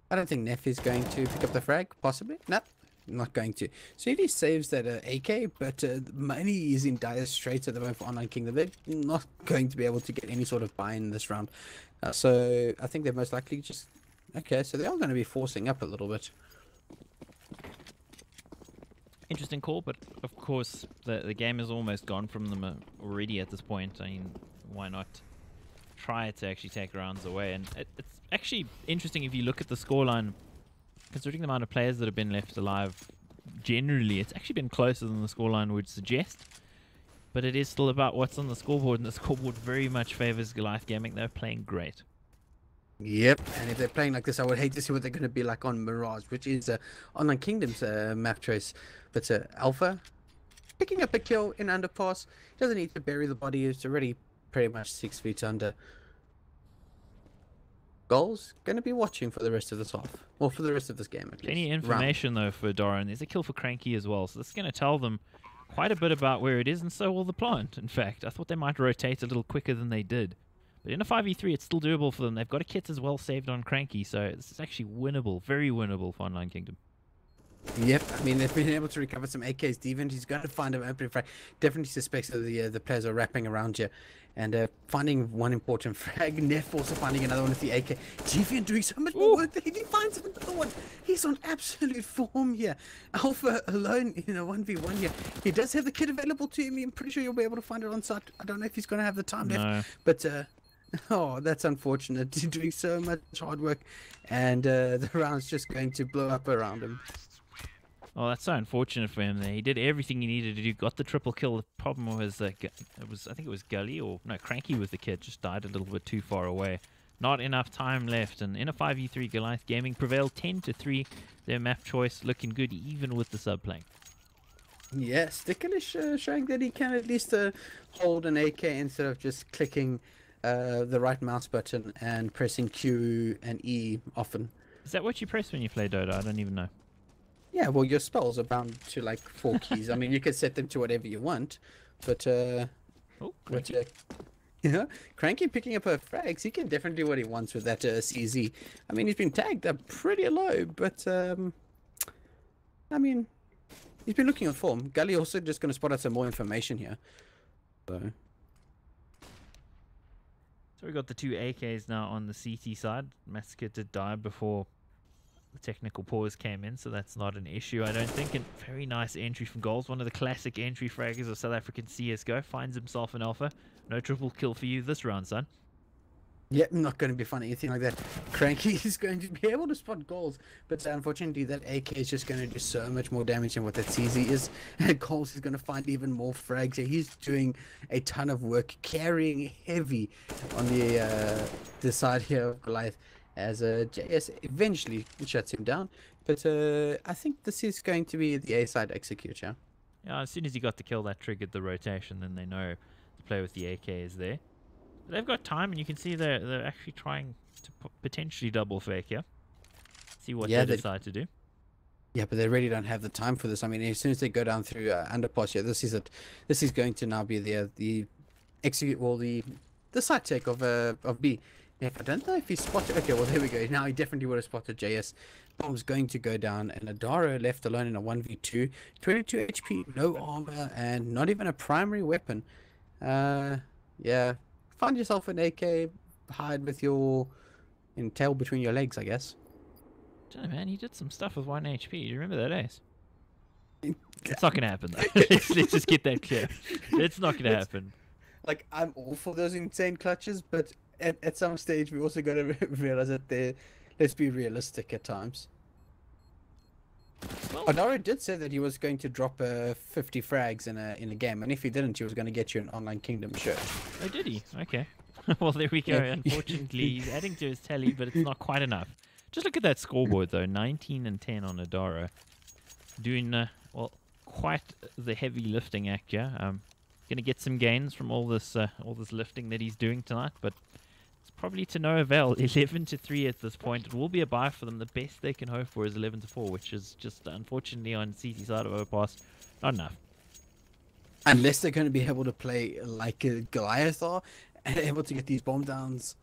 I don't think Neff is going to pick up the frag, possibly. No, not going to. So he saves that AK, but money is in dire straits at the moment for Online Kingdom. They're not going to be able to get any sort of buy-in this round. So I think they're most likely just... Okay, so they are going to be forcing up a little bit. Interesting call, but of course the game is almost gone from them already at this point. I mean, why not try to actually take rounds away? And it's actually interesting if you look at the scoreline, considering the amount of players that have been left alive. Generally, it's actually been closer than the scoreline would suggest, but it is still about what's on the scoreboard, and the scoreboard very much favors Goliath Gaming. They're playing great. Yep, and if they're playing like this, I would hate to see what they're going to be like on Mirage, which is Online Kingdom's map choice. But Alpha, picking up a kill in underpass, doesn't need to bury the body, it's already pretty much 6 feet under. Goals, going to be watching for the rest of this half, or for the rest of this game at least. Any information though for Doran, there's a kill for Cranky as well, so this is going to tell them quite a bit about where it is, and so will the plant. In fact, I thought they might rotate a little quicker than they did. But in a 5v3, it's still doable for them. They've got a kit as well saved on Cranky, so this is actually winnable, very winnable for Online Kingdom. Yep, I mean, they've been able to recover some AKs. Deviant, he's going to find an opening frag. Definitely suspects that the players are wrapping around here. And finding one important frag. Neff also finding another one with the AK. Deviant doing so much more work that he finds another one. He's on absolute form here. Alpha alone in a 1v1 here. He does have the kit available to him. I'm pretty sure you'll be able to find it on site. I don't know if he's going to have the time left. But... oh, that's unfortunate. Doing so much hard work, and the round's just going to blow up around him. Oh, that's so unfortunate for him. He did everything he needed to do. Got the triple kill. The problem was I think it was Gully or no Cranky with the kit. Just died a little bit too far away. Not enough time left. And in a 5v3, Goliath Gaming prevailed 10-3. Their map choice looking good even with the sub playing. Yes, Stickerlish showing that he can at least hold an AK instead of just clicking the right mouse button and pressing Q and E often. Is that what you press when you play Dota? I don't even know. Yeah, well, your spells are bound to like 4 keys. I mean, you can set them to whatever you want, but Oh, but cranky. yeah, Cranky picking up her frags, he can definitely do what he wants with that CZ. I mean, he's been tagged up pretty low, but I mean, he's been looking on form. Gully also just going to spot out some more information here. So. So we got the 2 AKs now on the CT side. Massacre did die before the technical pause came in, so that's not an issue, I don't think. And very nice entry from Goals. One of the classic entry fraggers of South African CSGO. Finds himself an alpha. No triple kill for you this round, son. Yeah, not going to be fun or anything like that. Cranky is going to be able to spot Goals, but unfortunately that AK is just going to do so much more damage than what that CZ is. And Goals is going to find even more frags. He's doing a ton of work, carrying heavy on the side here of Goliath, as JS eventually shuts him down. But I think this is going to be the A side executor. Yeah, as soon as he got the kill, that triggered the rotation. Then they know the play with the AK is there. But they've got time, and you can see they're actually trying to potentially double fake here. See what they decide to do. Yeah, but they really don't have the time for this. I mean, as soon as they go down through underpass here, this is it. This is going to now be the execute, well, the side take of B. Yeah, I don't know if he spotted. Okay, well there we go. Now he definitely would have spotted JS. Bomb's going to go down, and Adaro left alone in a 1v2. 22 HP, no armor, and not even a primary weapon. Yeah, find yourself an AK, hide with your tail between your legs, I guess. I don't know, man. He did some stuff with 1 HP. Do you remember that, Ace? It's not gonna happen though. let's just get that clear. It's not gonna happen. Like, I'm all for those insane clutches, but at some stage we also got to realize that let's be realistic at times. Well, Adaro did say that he was going to drop 50 frags in a game, and if he didn't, he was going to get you an Online Kingdom shirt. oh, did he? Okay. Well, there we go. Yeah. Unfortunately, he's adding to his tally, but it's not quite enough. Just look at that scoreboard, though. 19 and 10 on Adaro. Doing, well, quite the heavy lifting act, yeah. Going to get some gains from all this lifting that he's doing tonight, but it's probably to no avail. 11 to 3 at this point. It will be a bye for them. The best they can hope for is 11 to 4, which is just, unfortunately, on CT side of Overpass, not enough. Unless they're going to be able to play like a Goliath are, and able to get these bomb downs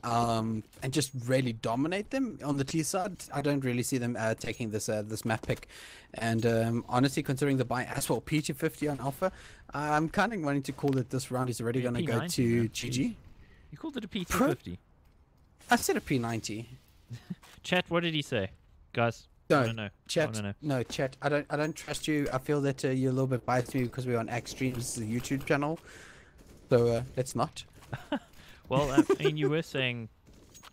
and just really dominate them on the T side. I don't really see them taking this this map pick. And honestly, considering the buy as well, P250 on Alpha, I'm kind of wanting to call it this round is already going to go to GG. You called it a P250. I said a P90. Chat, what did he say? Guys, No, no. Chat, No. no, Chat. I don't trust you. I feel that you're a little bit biased to me because we're on X Streams, the YouTube channel. So let's not. Well, I mean, you were saying,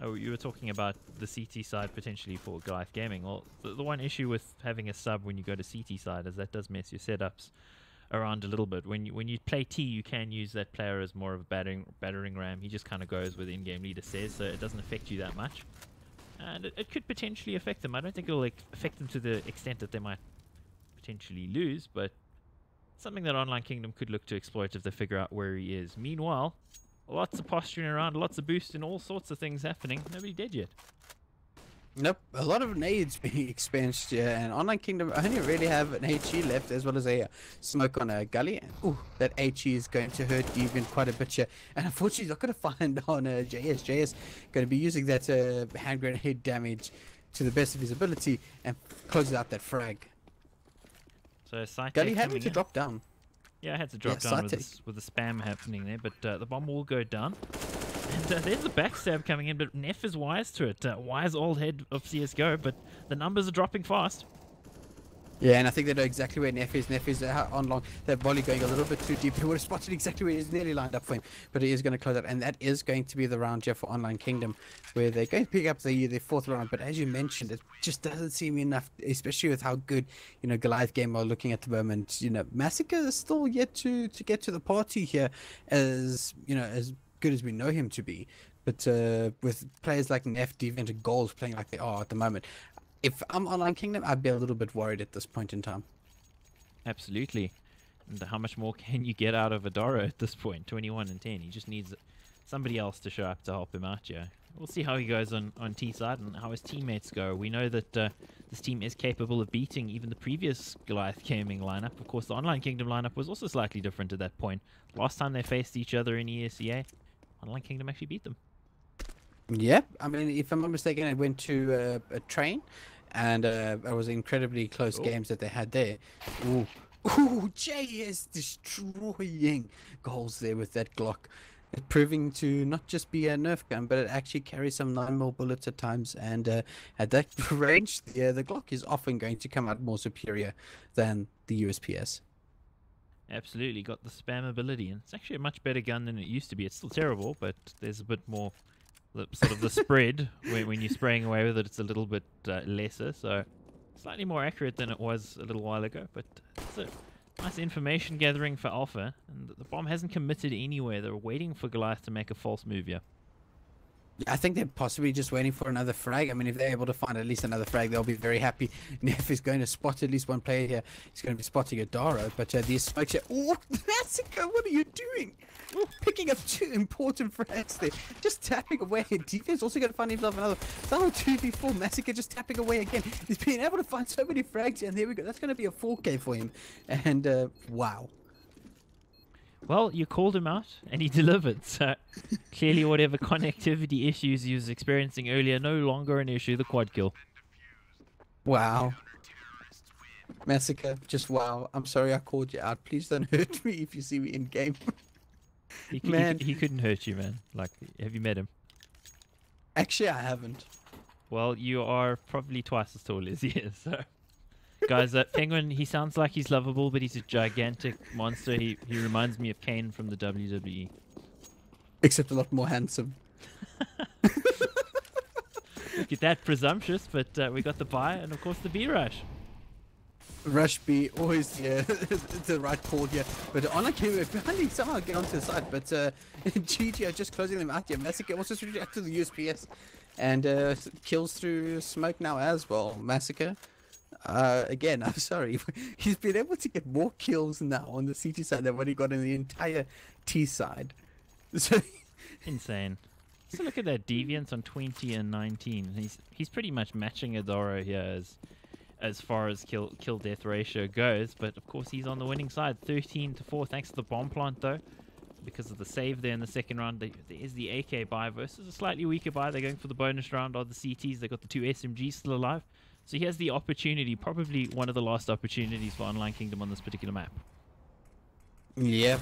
you were talking about the CT side potentially for Goliath Gaming. Well, the one issue with having a sub when you go to CT side is that does mess your setups around a little bit. When you play T, you can use that player as more of a battering ram. He just kind of goes with in-game leader says, so it doesn't affect you that much. And it could potentially affect them. I don't think it will affect them to the extent that they might potentially lose, but something that Online Kingdom could look to exploit if they figure out where he is. Meanwhile, lots of posturing around, lots of boost, and all sorts of things happening. Nobody dead yet. Nope, a lot of nades being expensed here, and Online Kingdom only really have an HE left as well as a smoke on a gully. Ooh, that HE is going to hurt even quite a bit here, and unfortunately he's not going to find on JS. JS going to be using that hand grenade damage to the best of his ability and closes out that frag. So Gully having to drop down. Yeah, I had to drop down with the spam happening there, but the bomb will go down. And there's the backstab coming in, but Neff is wise to it. Wise old head of CSGO, but the numbers are dropping fast. Yeah, and I think they know exactly where Neff is. Neff is on long. That volley going a little bit too deep. He would have spotted exactly where he's nearly lined up for him. But he is going to close out. And that is going to be the round here for Online Kingdom, where they're going to pick up the fourth round. But as you mentioned, it just doesn't seem enough, especially with how good, Goliath game are looking at the moment. Massacre is still yet to get to the party here as good as we know him to be. But with players like Neff, Deviant, and Goals playing like they are at the moment, if I'm Online Kingdom, I'd be a little bit worried at this point in time. Absolutely. And how much more can you get out of Adaro at this point? 21 and 10. He just needs somebody else to show up to help him out. Yeah, we'll see how he goes on T side and how his teammates go. We know that this team is capable of beating even the previous Goliath gaming lineup. Of course, the Online Kingdom lineup was also slightly different at that point. Last time they faced each other in ESEA, Online Kingdom actually beat them. Yep. I mean, if I'm not mistaken, I went to a train, and it was incredibly close games that they had there. Ooh. Ooh, Jay is destroying goals there with that Glock. Proving to not just be a Nerf gun, but it actually carries some 9mm bullets at times. And at that range, the Glock is often going to come out more superior than the USPS. Absolutely, got the spam ability, and it's actually a much better gun than it used to be. It's still terrible, but there's a bit more, sort of the spread when you're spraying away with it. It's a little bit lesser, so slightly more accurate than it was a little while ago. But it's a nice information gathering for Alpha, and the bomb hasn't committed anywhere. They're waiting for Goliath to make a false move here. I think they're possibly just waiting for another frag. I mean, if they're able to find at least another frag, they'll be very happy. Neff is going to spot at least one player here. He's going to be spotting Adaro, but these smokes here. Oh, Massacre, what are you doing? Ooh, picking up 2 important frags there. Just tapping away. Defense also going to find himself another. Solo 2v4. Massacre just tapping away again. He's been able to find so many frags, and there we go. That's going to be a 4K for him. And wow. Well, you called him out, and he delivered. So clearly, whatever connectivity issues he was experiencing earlier, no longer an issue. The quad kill. Wow. Massacre, just wow. I'm sorry I called you out. Please don't hurt me if you see me in game. He couldn't hurt you, man. Like, have you met him? Actually, I haven't. Well, you are probably twice as tall as he is. So, guys, Penguin, he sounds like he's lovable, but he's a gigantic monster. He reminds me of Kane from the WWE. Except a lot more handsome. Look at that, presumptuous, but we got the buy, and of course the B rush. Rush B, always the right call here. But Online Kingdom finally somehow get onto the side. But GG are just closing them out here. Massacre also switching out to the USPS. And kills through smoke now as well. Massacre. Again, I'm sorry. He's been able to get more kills now on the CT side than what he got in the entire T side. So insane. So look at that deviance on 20 and 19. He's pretty much matching Adoro here as far as kill death ratio goes, but of course he's on the winning side, 13-4 thanks to the bomb plant though, because of the save there in the second round. There is the AK buy versus a slightly weaker buy. They're going for the bonus round of the CTs. They got the 2 SMGs still alive, so he has the opportunity, probably one of the last opportunities for Online Kingdom on this particular map. yeah,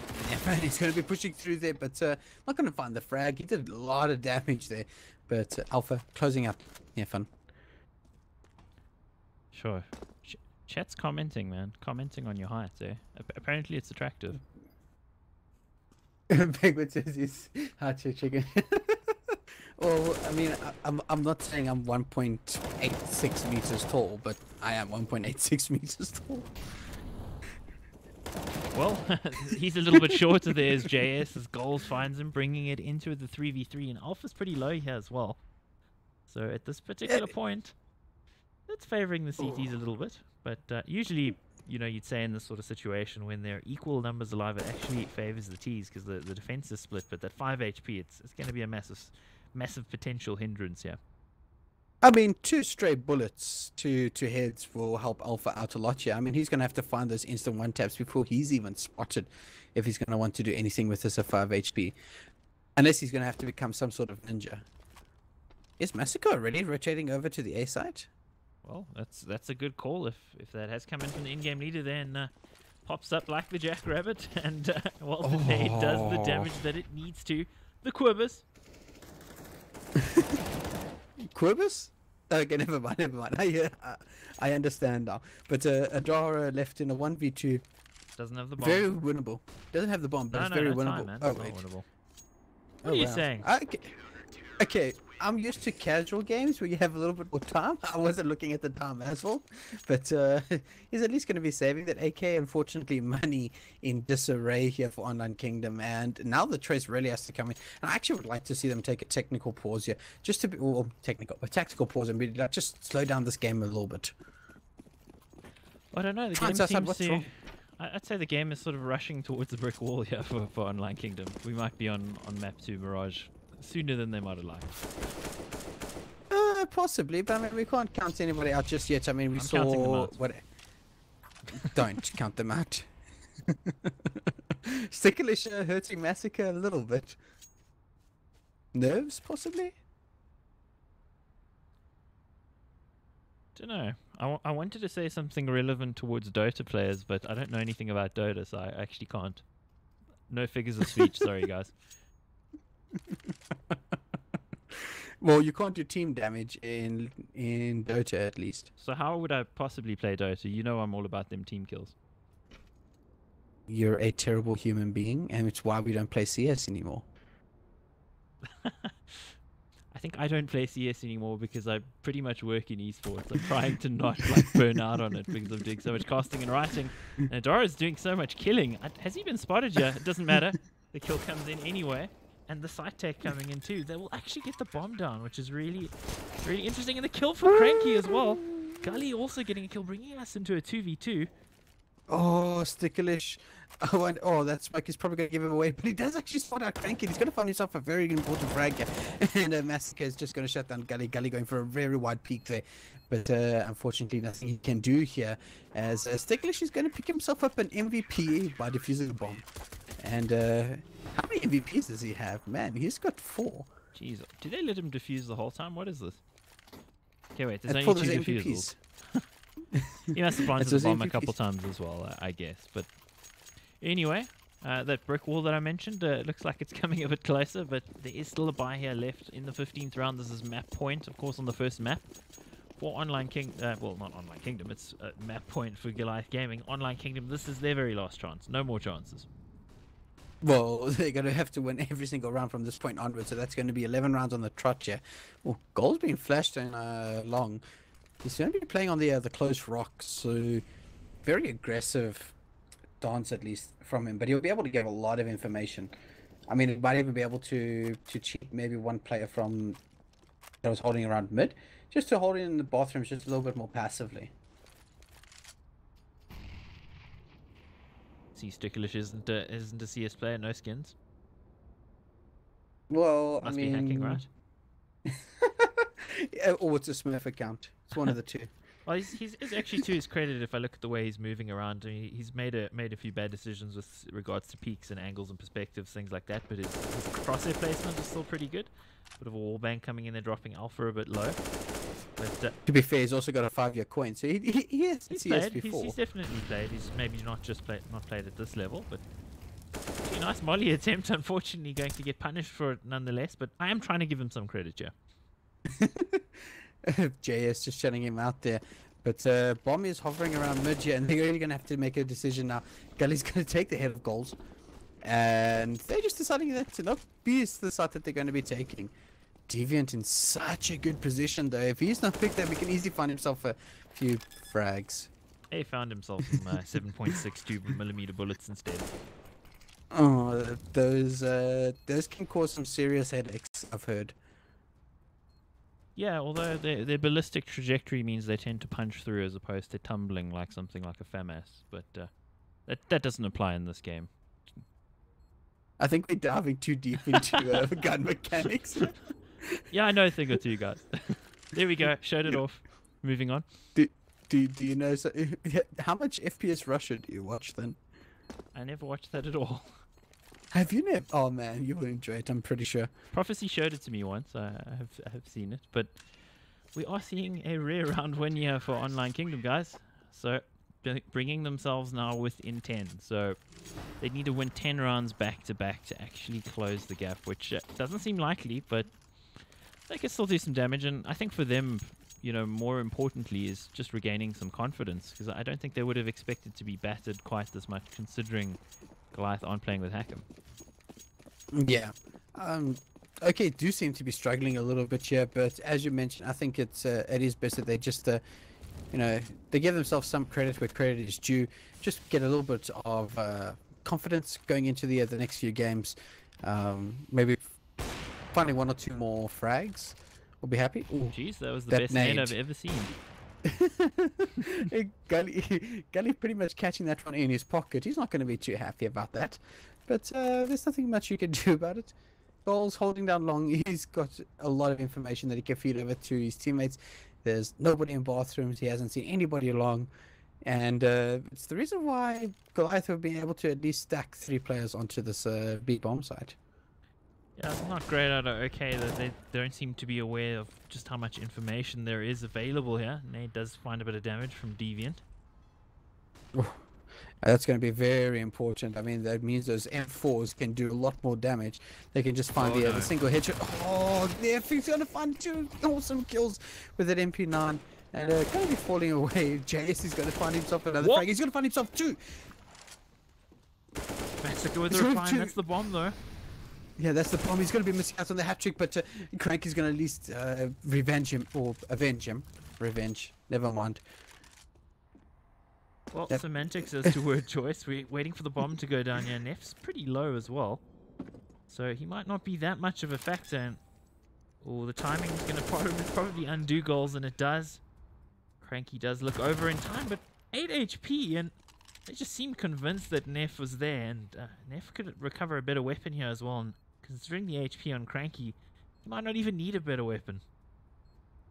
man, he's going to be pushing through there, but not going to find the frag. He did a lot of damage there, but Alpha closing up. Yeah, fun. Sure. Chat's commenting, man. Commenting on your height there. Apparently it's attractive. Penguin says he's hot chicken. Well, I mean, I'm not saying I'm 1.86 meters tall, but I am 1.86 meters tall. Well, he's a little bit shorter there as JS as Goals finds him, bringing it into the 3v3, and Alpha's pretty low here as well. So at this particular point, it's favoring the CTs a little bit, but usually, you know, you'd say in this sort of situation when there are equal numbers alive, it actually favors the Ts because the defense is split. But that 5 HP, it's going to be a massive potential hindrance here. I mean, 2 stray bullets to heads will help Alpha out a lot here. I mean, he's going to have to find those instant one taps before he's even spotted if he's going to want to do anything with this at 5 HP. Unless he's going to have to become some sort of ninja. Is Massacre already rotating over to the A side? Well, that's a good call. If that has come in from the in-game leader, then pops up like the jackrabbit, and well, the nade does the damage that it needs to. The Quibus. Quibus? Okay, never mind. I understand now. But Adara left in a 1v2. Doesn't have the bomb. Very winnable. Doesn't have the bomb, but it's very winnable. Fine, man. Oh, it's wait. not winnable. What are you saying? Okay, I'm used to casual games where you have a little bit more time. I wasn't looking at the time as well, but he's at least going to be saving that AK. Unfortunately, money in disarray here for Online Kingdom, and now the trace really has to come in. And I actually would like to see them take a technical pause here, just to be, well, tactical pause, and be like, just slow down this game a little bit. I don't know. The game seems to I'd say the game is sort of rushing towards a brick wall here for Online Kingdom. We might be on map 2 Mirage sooner than they might have liked. Possibly, but I mean, we can't count anybody out just yet. I mean, we I'm counting them saw out. what. Don't count them out. Sticklish hurting Massacre a little bit. Nerves, possibly. Don't know. I wanted to say something relevant towards Dota players, but I don't know anything about Dota, so I actually can't. No figures of speech. Sorry, guys. Well, you can't do team damage in Dota, at least. So how would I possibly play Dota? You know I'm all about them team kills. You're a terrible human being, and it's why we don't play CS anymore. I think I don't play CS anymore because I pretty much work in esports. I'm trying to not like burn out on it because I'm doing so much casting and writing. And Dora's doing so much killing. Has he been spotted yet? It doesn't matter. The kill comes in anyway. And the side tech coming in too. They will actually get the bomb down, which is really, really interesting. And the kill for Cranky as well. Gully also getting a kill, bringing us into a 2v2. Oh, Sticklish. Oh, that smoke is probably going to give him away. But he does actually spot out Cranky. He's going to find himself a very important frag here. And Massacre is just going to shut down Gully. Gully going for a very wide peak there. But unfortunately, nothing he can do here. As Sticklish is going to pick himself up an MVP by defusing the bomb. And how many MVPs does he have? Man, he's got 4. Jeez, did they let him defuse the whole time? What is this? Okay, wait, there's And only for 2 those defusals. He must have planted It's the those bomb a MVPs. couple times as well, I guess. But anyway, that brick wall that I mentioned looks like it's coming a bit closer, but there is still a buy here left in the 15th round. This is map point, of course, on the first map. For Online King, well, not Online Kingdom, it's map point for Goliath Gaming. Online Kingdom, this is their very last chance. No more chances. Well, they're going to have to win every single round from this point onwards, so that's going to be 11 rounds on the trot here. Well, goal's been flashed in long. He's going to be playing on the close rocks, so very aggressive dance at least from him, but he'll be able to give a lot of information. I mean, he might even be able to cheat maybe one player from that was holding around mid, just to hold it in the bathrooms just a little bit more passively. See, Sticklish isn't a CS player, no skins. Well, Must I mean, be hacking, right? Yeah, or it's a Smurf account. It's one of the two. Well, he's actually to his credit. If I look at the way he's moving around, he's made a few bad decisions with regards to peaks and angles and perspectives, things like that. But his crosshair placement is still pretty good. Bit of a wallbang coming in there, dropping alpha a bit low. But To be fair, he's also got a 5-year coin, so he has he's CS played. before. He's definitely played. He's maybe not played at this level, but a nice molly attempt. Unfortunately, going to get punished for it nonetheless. But I am trying to give him some credit here. JS just shutting him out there. But Bomb is hovering around mid here, and they're really going to have to make a decision now. Gully's going to take the head of goals. And they're just deciding that to not be the side that they're going to be taking. Deviant in such a good position, though. If he's not picked up, he can easily find himself a few frags. He found himself some 7.62mm bullets instead. Oh, those can cause some serious headaches, I've heard. Yeah, although their ballistic trajectory means they tend to punch through as opposed to tumbling like something like a FAMAS. But that doesn't apply in this game. I think we're diving too deep into gun mechanics. Yeah, I know a thing or two, guys. There we go. Showed it off. Moving on. Do you know how much FPS Russia do you watch then? I never watched that at all. Have you never? Oh man, you will enjoy it. I'm pretty sure. Prophecy showed it to me once. I have seen it, but we are seeing a rare round win here for Online Kingdom, guys. So bringing themselves now within 10. So they need to win 10 rounds back to back to actually close the gap, which doesn't seem likely, but they can still do some damage. And I think for them, you know, more importantly is just regaining some confidence, because I don't think they would have expected to be battered quite this much, considering Goliath aren't playing with Hackham. Yeah. Okay, do seem to be struggling a little bit here, but as you mentioned, I think it is best that they just they give themselves some credit where credit is due. Just get a little bit of confidence going into the next few games. Maybe finding 1 or 2 more frags. We'll be happy. Ooh, Jeez, that was the that best nade nade. I've ever seen. Gully pretty much catching that one in his pocket. He's not going to be too happy about that. But there's nothing much you can do about it. Goals holding down long. He's got a lot of information that he can feed over to his teammates. There's nobody in bathrooms. He hasn't seen anybody along. And it's the reason why Goliath have been able to at least stack 3 players onto this B bomb site. Yeah, it's not great out of OK that they don't seem to be aware of just how much information there is available here. Nate does find a bit of damage from Deviant. That's going to be very important. I mean, that means those M4s can do a lot more damage. They can just find the single headshot. Oh, he's going to find 2 awesome kills with that MP9. And going to be falling away. JS is going to find himself another frag. He's going to find himself 2. Massacre with the refine. That's the bomb, though. Yeah, that's the bomb. He's going to be missing out on the hat trick, but Cranky's going to at least revenge him or avenge him. Revenge. Never mind. Well, semantics as to word choice. We're waiting for the bomb to go down here. Neff's pretty low as well, so he might not be that much of a factor. And the timing is going to probably undo goals, and it does. Cranky does look over in time, but 8 HP, and they just seem convinced that Neff was there, and Neff could recover a better weapon here as well. And considering the HP on Cranky, he might not even need a better weapon.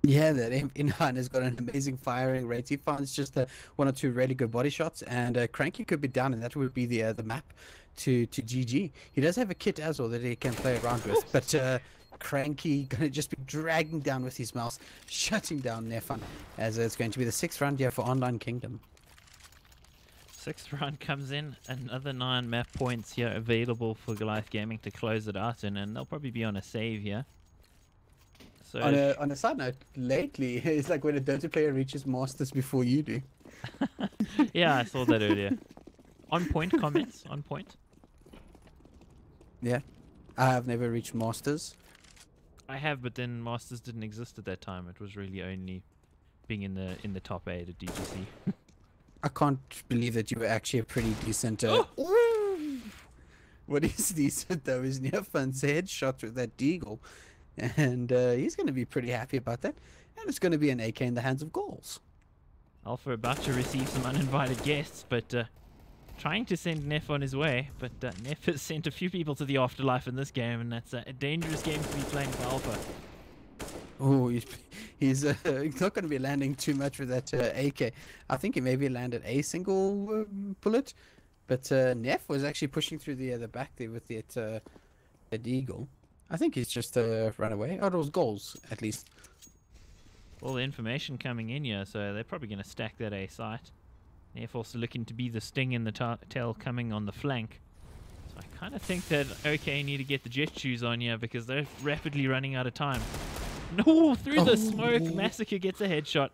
Yeah, that Inhan has got an amazing firing rate. He finds just 1 or 2 really good body shots, and Cranky could be down, and that would be the map to GG. He does have a kit as well that he can play around with, but Cranky gonna just be dragging down with his mouse, shutting down Nefan, as it's going to be the 6th round here for Online Kingdom. 6th round comes in, another 9 map points here available for Goliath Gaming to close it out in, and they'll probably be on a save here. So on a side note, lately it's like when a Dota player reaches Masters before you do. Yeah, I saw that earlier. On point comments, on point. Yeah, I have never reached Masters. I have, but then Masters didn't exist at that time. It was really only being in the top 8 at DGC. I can't believe that you were actually a pretty decent. What is decent though is Neofan's headshot with that deagle. And he's going to be pretty happy about that. And it's going to be an AK in the hands of goals. Alpha about to receive some uninvited guests, but trying to send Neff on his way. But Neff has sent a few people to the afterlife in this game, and that's a dangerous game to be playing for Alpha. Oh, he's not going to be landing too much with that AK. I think he maybe landed a single bullet. But Neff was actually pushing through the back there with that eagle. I think he's just run away. Oh, it was goals, at least. All the information coming in here, so they're probably going to stack that A site. Neff also looking to be the sting in the tail coming on the flank. So I kind of think that OK need to get the jet shoes on here because they're rapidly running out of time. No, through the smoke, Massacre gets a headshot.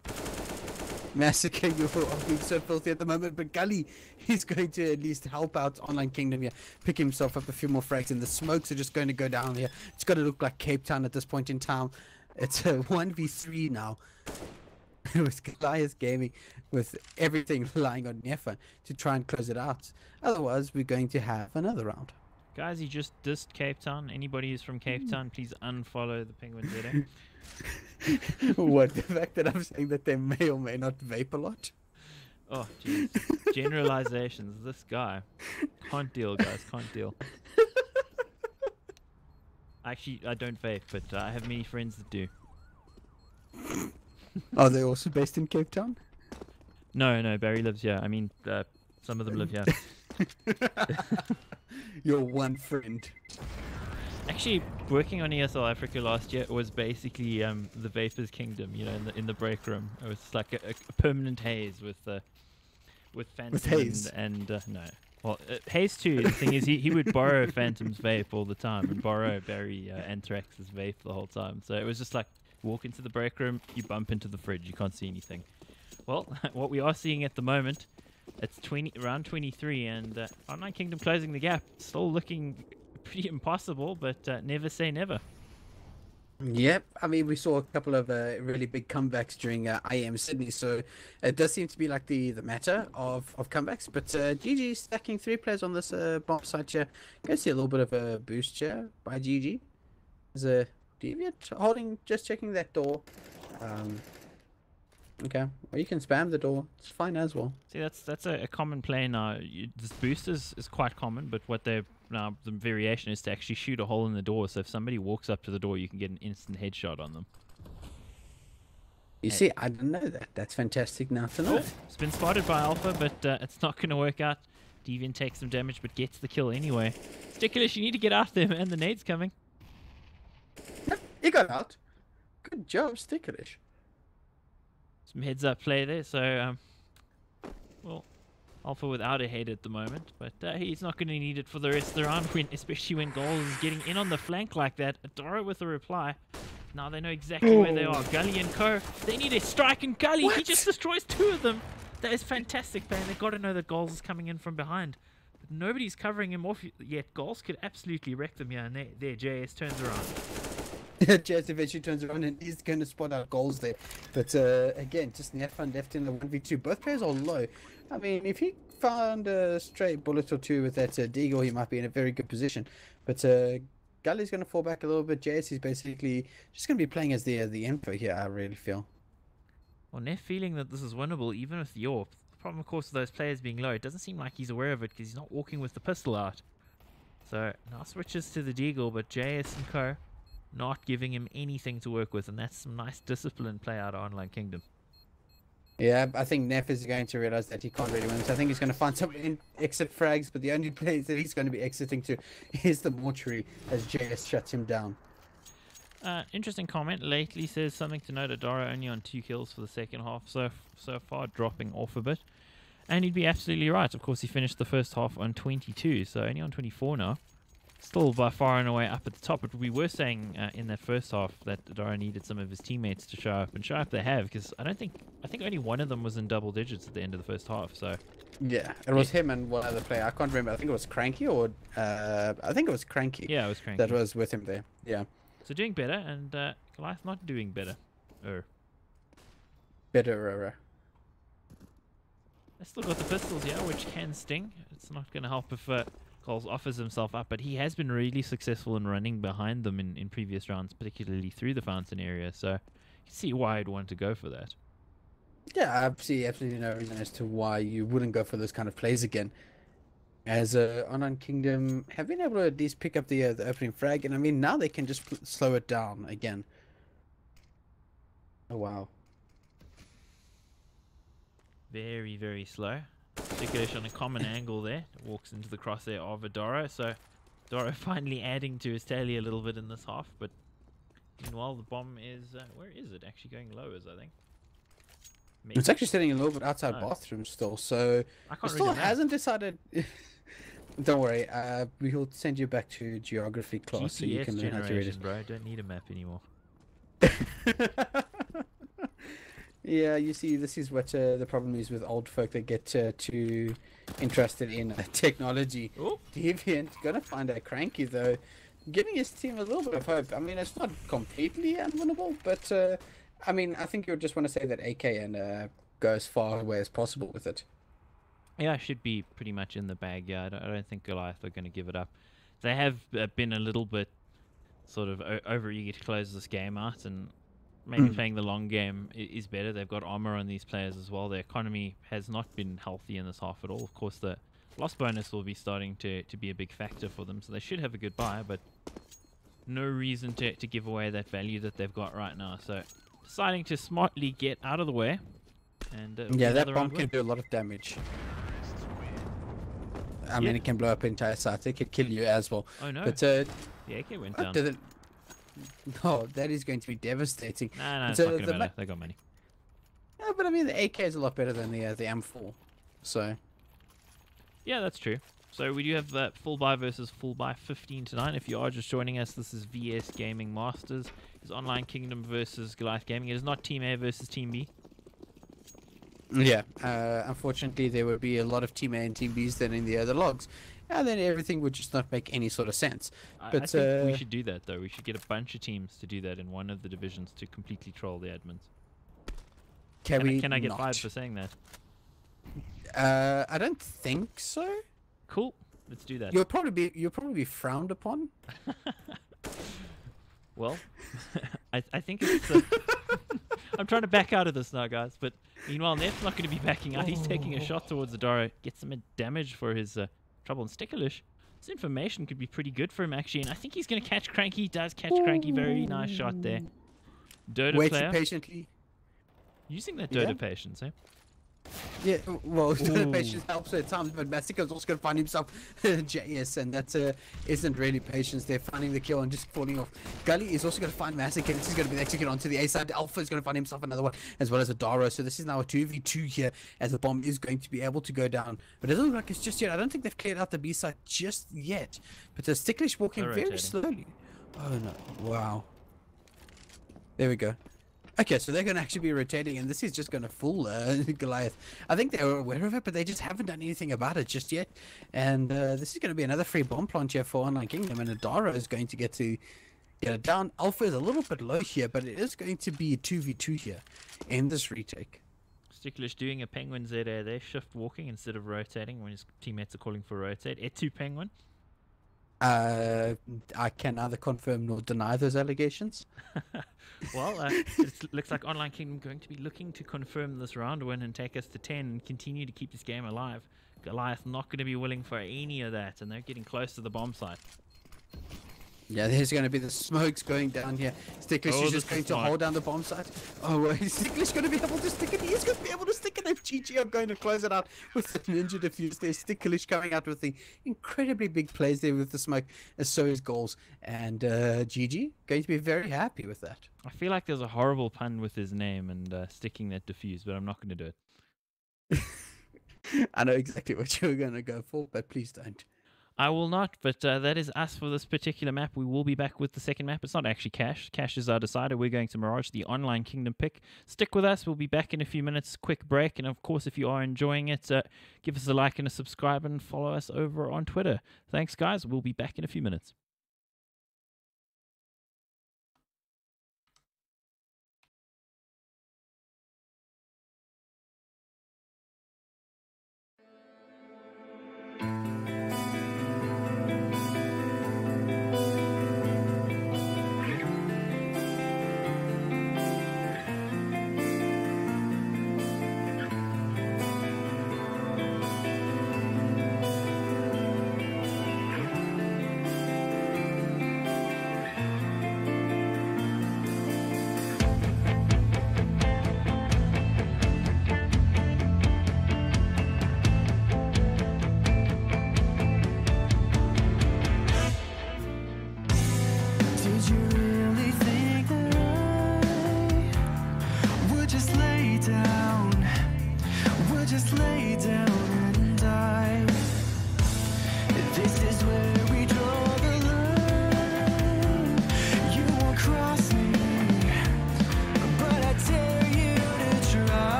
Massacre, you're being so filthy at the moment, but Gully, he's going to at least help out Online Kingdom here, pick himself up a few more frags, and the smokes are just going to go down here. It's got to look like Cape Town at this point in time. It's a 1v3 now with Goliath Gaming, with everything relying on Nefa to try and close it out. Otherwise, we're going to have another round. Guys, he just dissed Cape Town. Anybody who's from Cape Town, please unfollow the PenguinZA. What, the fact that I'm saying that they may or may not vape a lot? Oh, jeez. Generalizations. This guy. Can't deal, guys. Can't deal. Actually, I don't vape, but I have many friends that do. Are they also based in Cape Town? No, Barry lives here. I mean, some of them live here. Your one friend. Actually, working on ESL Africa last year was basically the Vapors Kingdom. You know, in the break room, it was like a permanent haze with Phantom with haze and no. Well, Haze too. The thing is, he would borrow Phantom's vape all the time and borrow Barry Anthrax's vape the whole time. So it was just like walk into the break room, you bump into the fridge, you can't see anything. Well, what we are seeing at the moment, it's round 23, and Online Kingdom closing the gap. Still looking pretty impossible, but never say never. Yep, I mean, we saw a couple of really big comebacks during IM Sydney, so it does seem to be like the matter of comebacks. But GG stacking 3 players on this bomb site here. Go see a little bit of a boost here by GG. There's a Deviant holding, just checking that door. Okay. Or you can spam the door. It's fine as well. See, that's a common play now. This boost is quite common, but what they're now the variation is to actually shoot a hole in the door. So if somebody walks up to the door, you can get an instant headshot on them. You see, I didn't know that. That's fantastic now to know. It's been spotted by Alpha, but it's not going to work out. Deviant takes some damage, but gets the kill anyway. Sticklish, you need to get out there, man. The nade's coming. He got out. Good job, Sticklish. Some heads-up play there, so, well, Alpha without a head at the moment, but he's not going to need it for the rest of the round, especially when Goals is getting in on the flank like that. Adora with a reply. Now they know exactly where they are. Gully and Co. They need a strike, and Gully, he just destroys 2 of them. That is fantastic, man. They've got to know that Goals is coming in from behind. But nobody's covering him off yet. Goals could absolutely wreck them here, and there JS turns around. JS eventually turns around and he's going to spot out Goals there. But again, just Nefan left in the 1v2. Both players are low. I mean, if he found a stray bullet or 2 with that Deagle, he might be in a very good position. But Gully's going to fall back a little bit. JS is basically just going to be playing as the info here, I really feel. Well, Neff feeling that this is winnable, even with the AWP. The problem, of course, with those players being low, it doesn't seem like he's aware of it because he's not walking with the pistol out. So, now switches to the Deagle, but JS and Co. not giving him anything to work with, and that's some nice disciplined play out of Online Kingdom. Yeah, I think Neff is going to realize that he can't really win. So I think he's going to find some exit frags, but the only place that he's going to be exiting to is the mortuary as JS shuts him down. Interesting comment. Lately says something to note. Adora only on 2 kills for the second half, so far dropping off a bit. And he'd be absolutely right. Of course, he finished the first half on 22, so only on 24 now. Still by far and away up at the top, but we were saying in that first half that Adora needed some of his teammates to show up, and show up they have, because I think only one of them was in double digits at the end of the first half. So yeah, it was him and one other player. I can't remember. I think it was Cranky or I think it was Cranky. Yeah, it was Cranky. That was with him there. Yeah. So doing better, and Goliath not doing better. Better. I still got the pistols here, which can sting. It's not going to help if Coles offers himself up, but he has been really successful in running behind them in previous rounds, particularly through the fountain area, so you can see why I'd want to go for that. Yeah, I see absolutely no reason as to why you wouldn't go for those kind of plays again. As Online Kingdom have been able to at least pick up the opening frag, and I mean, now they can just slow it down again. Oh, wow. Very, very slow. Sticklish on a common angle there. Walks into the crosshair of Adora. So Adora finally adding to his tally a little bit in this half. But meanwhile, the bomb is... where is it? Actually going lowers, I think. Maybe. It's actually sitting a little bit outside bathroom still. So it still hasn't decided... Don't worry. We'll send you back to geography class GPS so you can learn how to read it. Bro. Don't need a map anymore. Yeah, you see, this is what the problem is with old folk that get too interested in technology. Ooh. Deviant, gonna find out Cranky though, giving his team a little bit of hope. I mean, it's not completely unwinnable, but I mean, I think you would just want to say that AK and go as far away as possible with it. Yeah, should be pretty much in the bag. Yeah, I don't think Goliath are going to give it up. They have been a little bit sort of over eager to close this game out, and maybe playing the long game is better. They've got armor on these players as well. Their economy has not been healthy in this half at all. Of course, the loss bonus will be starting to be a big factor for them, so they should have a good buy, but no reason to give away that value that they've got right now. So deciding to smartly get out of the way. And yeah, that bomb can do a lot of damage. I mean, it can blow up entire sites. It could kill you as well. Oh no! But the AK went down. No, that is going to be devastating. Nah, it's not going to matter. They got money. Yeah, but I mean, the AK is a lot better than the M4. So. Yeah, that's true. So we do have that full buy versus full buy 15 to 9. If you are just joining us, this is VS Gaming Masters. It's Online Kingdom versus Goliath Gaming. It is not Team A versus Team B. Yeah, unfortunately, there would be a lot of Team A and Team Bs then in the other logs, and then everything would just not make any sort of sense. But I think we should do that, though. We should get a bunch of teams to do that in one of the divisions to completely troll the admins. Can I get fired for saying that? I don't think so. Cool. Let's do that. You'll probably be frowned upon. Well, I think it's I'm trying to back out of this now, guys. But meanwhile, Neff's not going to be backing out. He's taking a shot towards the Daro. Gets some damage for his trouble. And Sticklish, this information could be pretty good for him, actually. And I think he's going to catch Cranky. He does catch Cranky. Very nice shot there. Dota Wait player. patiently. Using that Dota patience, eh? Yeah, well, patience helps at times, but Massacre's also going to find himself JS, and that isn't really patience. They're finding the kill and just falling off. Gully is also going to find Massacre, and this is going to be executed onto the A side. Alpha is going to find himself another one, as well as a Daro. So this is now a 2v2 here, as the bomb is going to be able to go down. But it doesn't look like it's just yet. I don't think they've cleared out the B side just yet. But the Sticklish walking very slowly. Oh no! Wow. There we go. Okay, so they're going to actually be rotating, and this is just going to fool Goliath. I think they were aware of it, but they just haven't done anything about it just yet. And this is going to be another free bomb plant here for Online Kingdom, and Adara is going to get it down. Alpha is a little bit low here, but it is going to be a 2v2 here in this retake. Sticklish doing a PenguinZA there, shift walking instead of rotating when his teammates are calling for rotate. Et2 Penguin. I can neither confirm nor deny those allegations. Well, it looks like Online Kingdom going to be looking to confirm this round win and take us to 10 and continue to keep this game alive. Goliath not going to be willing for any of that, and they're getting close to the bomb site. Yeah, there's going to be the smokes going down here. Sticklish is just going to hold down the bomb site. Oh, well, is Sticklish going to be able to stick it? He is going to be able to stick it. GG, I'm going to close it out with the Ninja Diffuse there. Sticklish coming out with the incredibly big plays there with the smoke, as so is goals. And GG, going to be very happy with that. I feel like there's a horrible pun with his name and sticking that diffuse, but I'm not going to do it. I know exactly what you're going to go for, but please don't. I will not, but that is us for this particular map. We will be back with the second map. It's not actually Cash. Cash is our decider. We're going to Mirage, the Online Kingdom pick. Stick with us. We'll be back in a few minutes. Quick break. And, of course, if you are enjoying it, give us a like and a subscribe and follow us over on Twitter. Thanks, guys. We'll be back in a few minutes.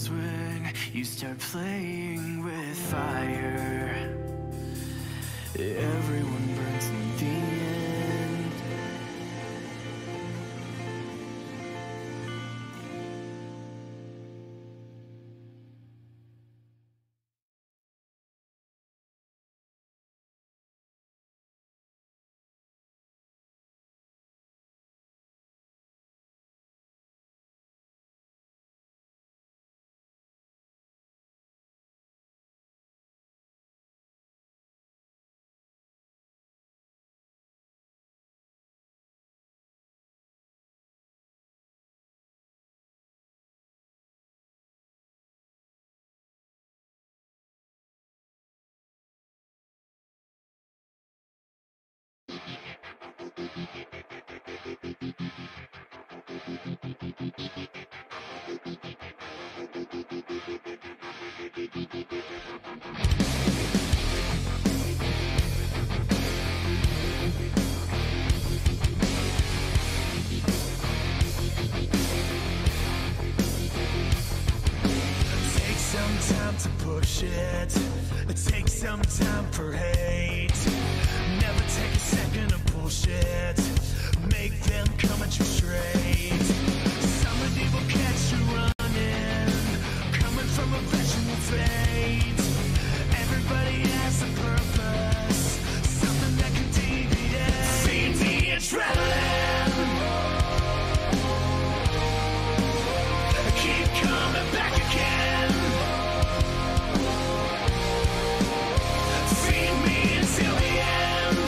bells when you start playing with fire. Everyone burns in the end. Take some time to push it. Take some time for hate. Never take a second to bullshit. Make them come at you straight. Somebody will catch you running. Coming from a vegetable fate. Everybody has a purpose. Something that can deviate. Feed the adrenaline. Keep coming back again. Feed me until the end.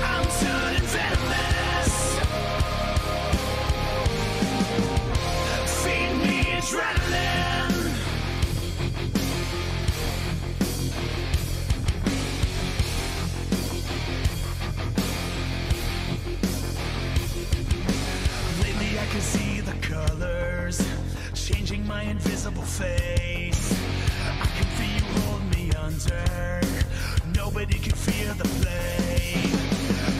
I'm turning venomous. Feed me adrenaline. Lately I can see the colors changing my invisible face. I can feel you hold me under. Nobody can feel the play.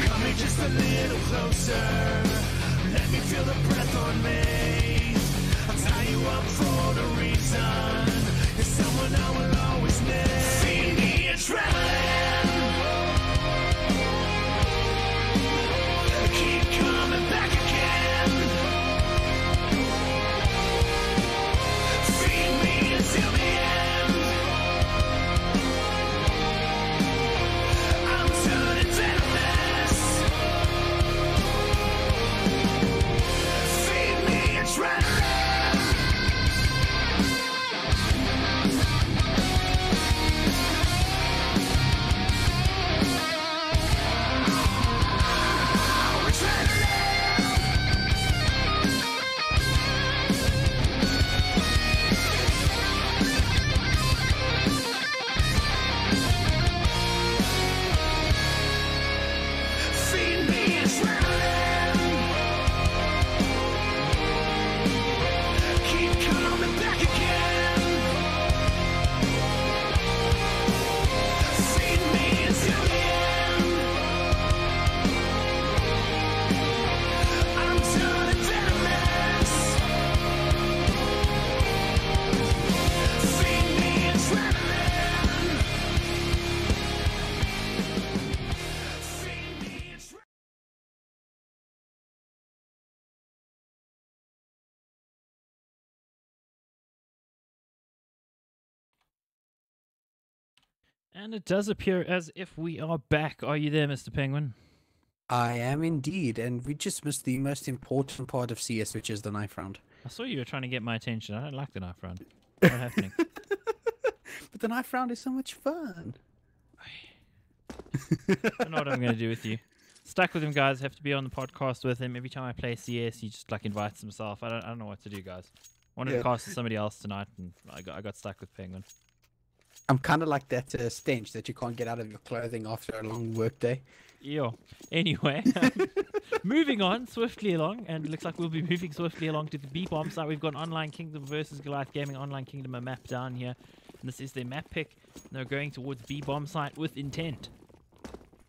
Coming just a little closer. Let me feel the breath on me. I'll tie you up for the reason. You're someone I will always need. Feed me adrenaline. Keep coming back again. Feed me until the end. I'm turning venomous. Feed me adrenaline. Feed me adrenaline. Keep coming back again. Feed me until the end. I'm turning venomous. Feed me adrenaline. Feed me adrenaline. And it does appear as if we are back. Are you there, Mr. Penguin? I am indeed, and we just missed the most important part of CS, which is the knife round. I saw you were trying to get my attention. I don't like the knife round. What's happening? But the knife round is so much fun. I don't know what I'm going to do with you. Stuck with him, guys. Have to be on the podcast with him. Every time I play CS, he just like invites himself. I don't know what to do, guys. Wanted to Yeah. cast with somebody else tonight, and I got stuck with Penguin. I'm kind of like that stench that you can't get out of your clothing after a long work day. Yeah. Anyway, moving on swiftly along, and it looks like we'll be moving swiftly along to the B-bomb site. We've got Online Kingdom versus Goliath Gaming. Online Kingdom a map down here, and this is their map pick. And they're going towards B-bomb site with intent.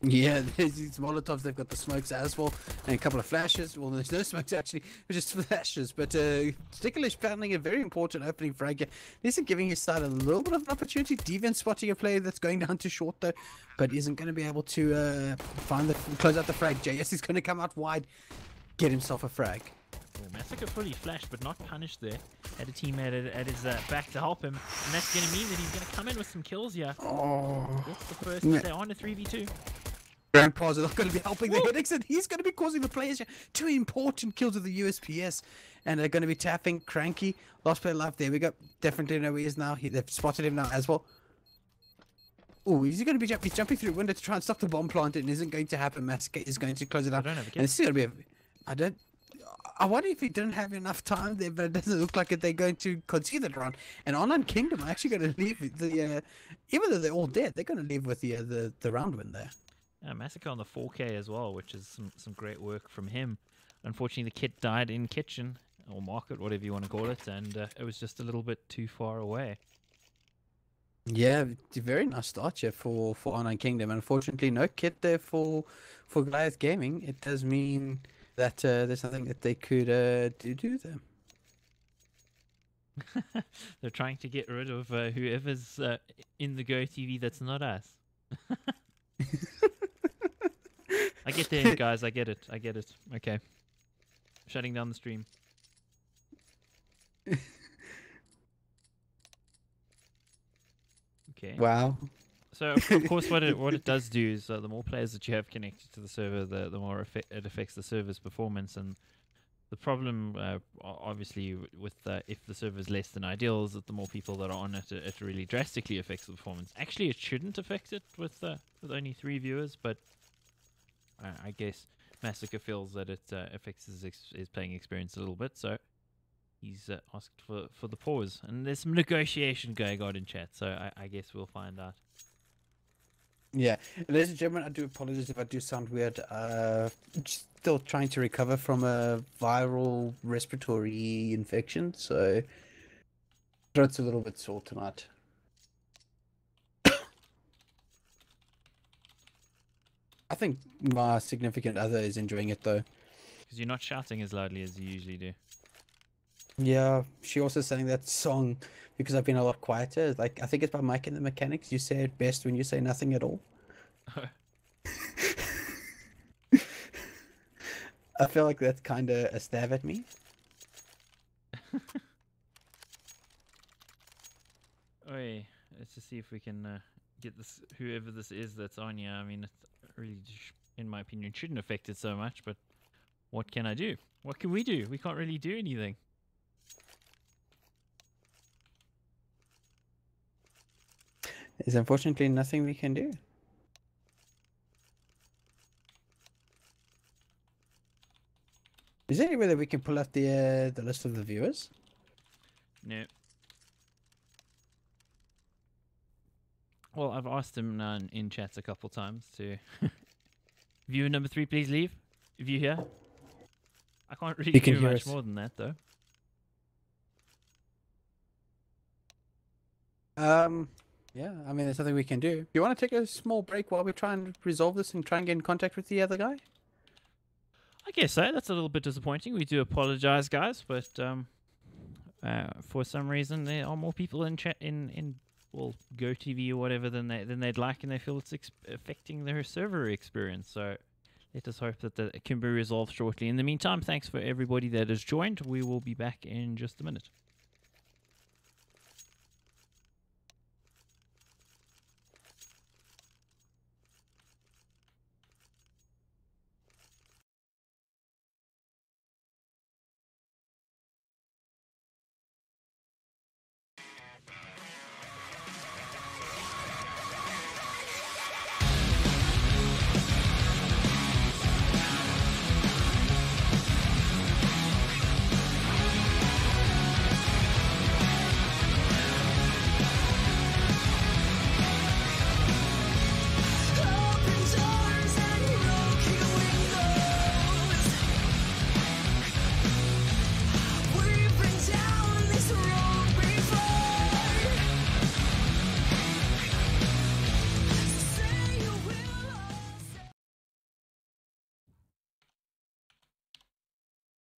Yeah, there's these Molotovs, they've got the smokes as well, and a couple of flashes. Well, there's no smokes actually, it's just flashes. But Sticklish planning a very important opening frag here. This is giving his side a little bit of an opportunity. Deviant spotting a player that's going down too short though, but isn't going to be able to close out the frag. JS is going to come out wide, get himself a frag. Well, Massacre fully flashed, but not punished there. Had a teammate at his back to help him, and that's going to mean that he's going to come in with some kills here. Oh, That's the first. They're on a 3v2. Grandpa's not going to be helping the Headaches, and he's going to be causing the players two important kills with the USPS, and they're going to be tapping Cranky. Last player alive. There we go. Definitely know where he is now. They've spotted him now as well. Oh, is he going to be he's jumping through the window to try and stop the bomb plant? It isn't going to happen. Massacre is going to close it out. I don't have a And this is going to be I wonder if he didn't have enough time there, but it doesn't look like they're going to concede that round. And Online Kingdom are actually going to leave the even though they're all dead, they're going to leave with the round win there. Massacre on the 4K as well, which is some great work from him. Unfortunately, the kit died in kitchen, or market, whatever you want to call it, and it was just a little bit too far away. Yeah, very nice start here for Online Kingdom. Unfortunately, no kit there for Goliath Gaming. It does mean that there's something that they could do there. They're trying to get rid of whoever's in the Go TV that's not us. I get the hint, guys. I get it. Okay. Shutting down the stream. Okay. Wow. So of course, what it does do is the more players that you have connected to the server, the more it affects the server's performance. And the problem, obviously, with if the server is less than ideal, is that the more people that are on it, it really drastically affects the performance. Actually, it shouldn't affect it with only 3 viewers, but I guess Massacre feels that it affects his playing experience a little bit, so he's asked for the pause. And there's some negotiation going on in chat, so I guess we'll find out. Yeah, ladies and gentlemen, I do apologize if I do sound weird. Still trying to recover from a viral respiratory infection, so throat's a little bit sore tonight. I think my significant other is enjoying it though. Because you're not shouting as loudly as you usually do. Yeah, she also sang that song because I've been a lot quieter. Like, I think it's by Mike and the Mechanics. You say it best when you say nothing at all. I feel like that's kind of a stab at me. Oi, let's just see if we can get this, whoever this is that's on here. I mean, it really, in my opinion, shouldn't affect it so much, but what can I do? What can we do? We can't really do anything. There's unfortunately nothing we can do. Is there any way that we can pull out the list of the viewers? No. Well, I've asked him in chats a couple times to viewer number 3, please leave. If you hear, I can't really do much more than that though. Yeah, I mean, there's nothing we can do. You want to take a small break while we try and resolve this and try and get in contact with the other guy? I guess so. That's a little bit disappointing. We do apologize, guys, but for some reason there are more people in chat in well, Go TV or whatever than they'd like, and they feel it's affecting their server experience. So let us hope that it can be resolved shortly. In the meantime, thanks for everybody that has joined. We will be back in just a minute.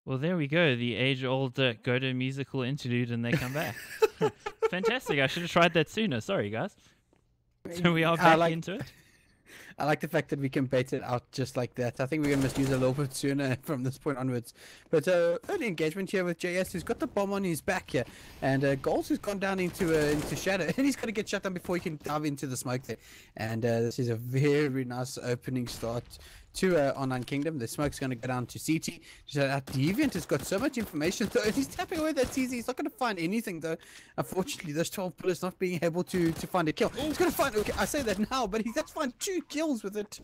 Well, there we go. The age-old go to musical interlude, and they come back. Fantastic. I should have tried that sooner. Sorry, guys. So we are back into it. I like the fact that we can bait it out just like that. I think we're going to misuse it a little bit sooner from this point onwards. But early engagement here with JS, who's got the bomb on his back here. And Goals has gone down into shadow. And he's got to get shut down before he can dive into the smoke there. And this is a very nice opening start to Online Kingdom. The smoke's going to go down to CT. Deviant has got so much information, though. He's tapping away that CZ. He's not going to find anything, though. Unfortunately, those 12 bullets not being able to find a kill. He's going to find... Okay, I say that now, but he does find 2 kills with it.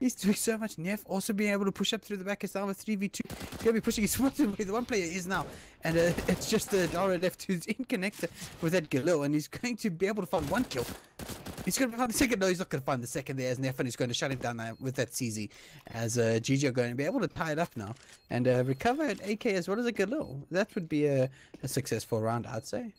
He's doing so much. Neff also being able to push up through the back. It's down with 3v2. He's going to be pushing his foot away. The one player is now. And it's just Dara left who's in connector with that Galil. And he's going to be able to find 1 kill. He's going to find the second. No, he's not going to find the second there as Neffan is going to shut him down with that CZ. As GG are going to be able to tie it up now. And recover an AK as well as a Galil. That would be a successful round, I'd say.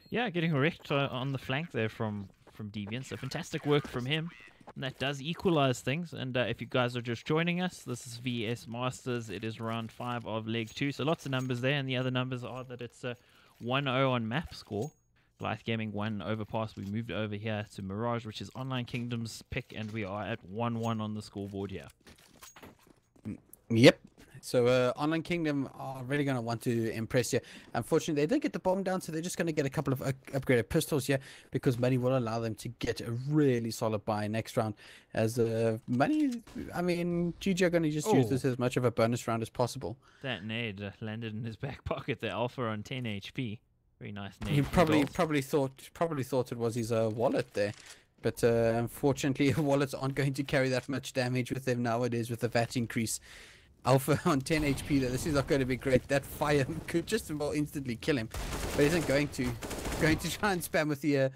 Yeah, getting wrecked on the flank there from Deviant. So fantastic work from him. And that does equalize things. And if you guys are just joining us, this is VS Masters. It is round 5 of leg 2. So lots of numbers there. And the other numbers are that it's 1-0 on map score. Goliath Gaming 1 overpass. We moved over here to Mirage, which is Online Kingdom's pick. And we are at 1-1 on the scoreboard here. Yep. So Online Kingdom are really going to want to impress you. Unfortunately, they did get the bomb down, so they're just going to get a couple of upgraded pistols here because money will allow them to get a really solid buy next round. As money, I mean, GG are going to just use this as much of a bonus round as possible. That nade landed in his back pocket. The Alpha on 10 HP. Very nice nade. He probably thought it was his wallet there. But unfortunately, wallets aren't going to carry that much damage with them nowadays with the VAT increase. Alpha on 10 HP though, this is not going to be great. That fire could just about instantly kill him, but he isn't going to try and spam with the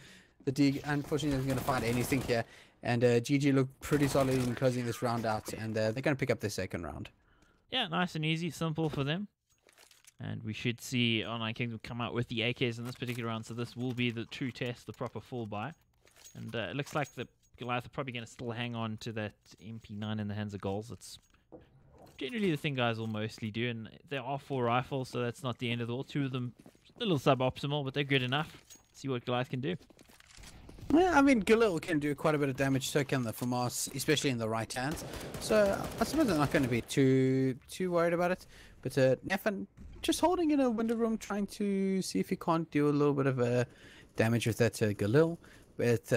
dig. Unfortunately, he's going to find anything here, and GG look pretty solid in closing this round out, and they're going to pick up their second round. Yeah, nice and easy, simple for them. And we should see Online Kingdom come out with the AKs in this particular round, so this will be the true test, the proper full buy. And it looks like the Goliath are probably going to still hang on to that MP9 in the hands of Goals. It's generally the thing guys will mostly do, and there are 4 rifles, so that's not the end of the world. 2 of them a little suboptimal, but they're good enough. See what Goliath can do. Yeah, I mean, Galil can do quite a bit of damage, so can the FAMAS, especially in the right hands. So I suppose they're not going to be too worried about it. But Neffan just holding in a window room, trying to see if he can't do a little bit of damage with that Galil. With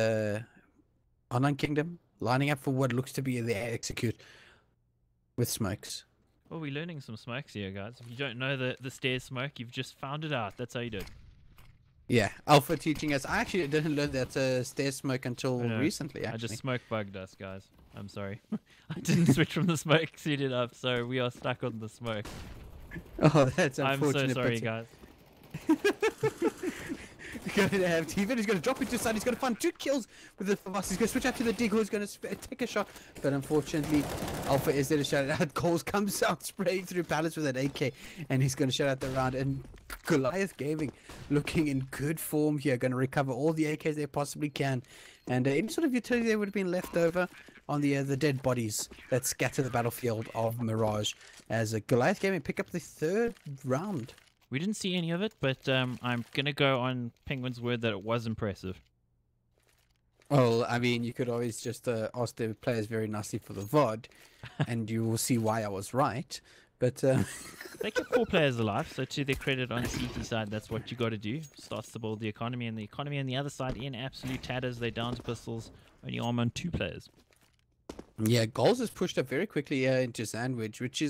Online Kingdom lining up for what looks to be their execute with smokes. Well, we're learning some smokes here, guys. If you don't know the stairs smoke, you've just found it out. That's how you do it. Yeah, Alpha teaching us. I actually didn't learn that stairs smoke until recently, actually. I just smoke bugged us, guys. I'm sorry. I didn't switch from the smoke, set it up, so we are stuck on the smoke. Oh, that's unfortunate. I'm so sorry, guys. Going to have Steven. He's going to drop into the side. He's going to find 2 kills with the FAMAS. He's going to switch out to the Deagle. He's going to take a shot. But unfortunately, Alpha is there to shut it out. Coles comes out spraying through pallets with an AK. And he's going to shut out the round. And Goliath Gaming looking in good form here. Going to recover all the AKs they possibly can. And any sort of utility that would have been left over on the dead bodies that scatter the battlefield of Mirage. As Goliath Gaming pick up the 3rd round. We didn't see any of it, but I'm going to go on Penguin's word that it was impressive. Well, I mean, you could always just ask the players very nicely for the VOD, and you will see why I was right. But they kept 4 players alive, so to their credit on CT side, that's what you got to do. Starts to build the economy, and the economy on the other side in absolute tatters. They're down to pistols, only arm on 2 players. Yeah, Goals is pushed up very quickly into Sandwich, which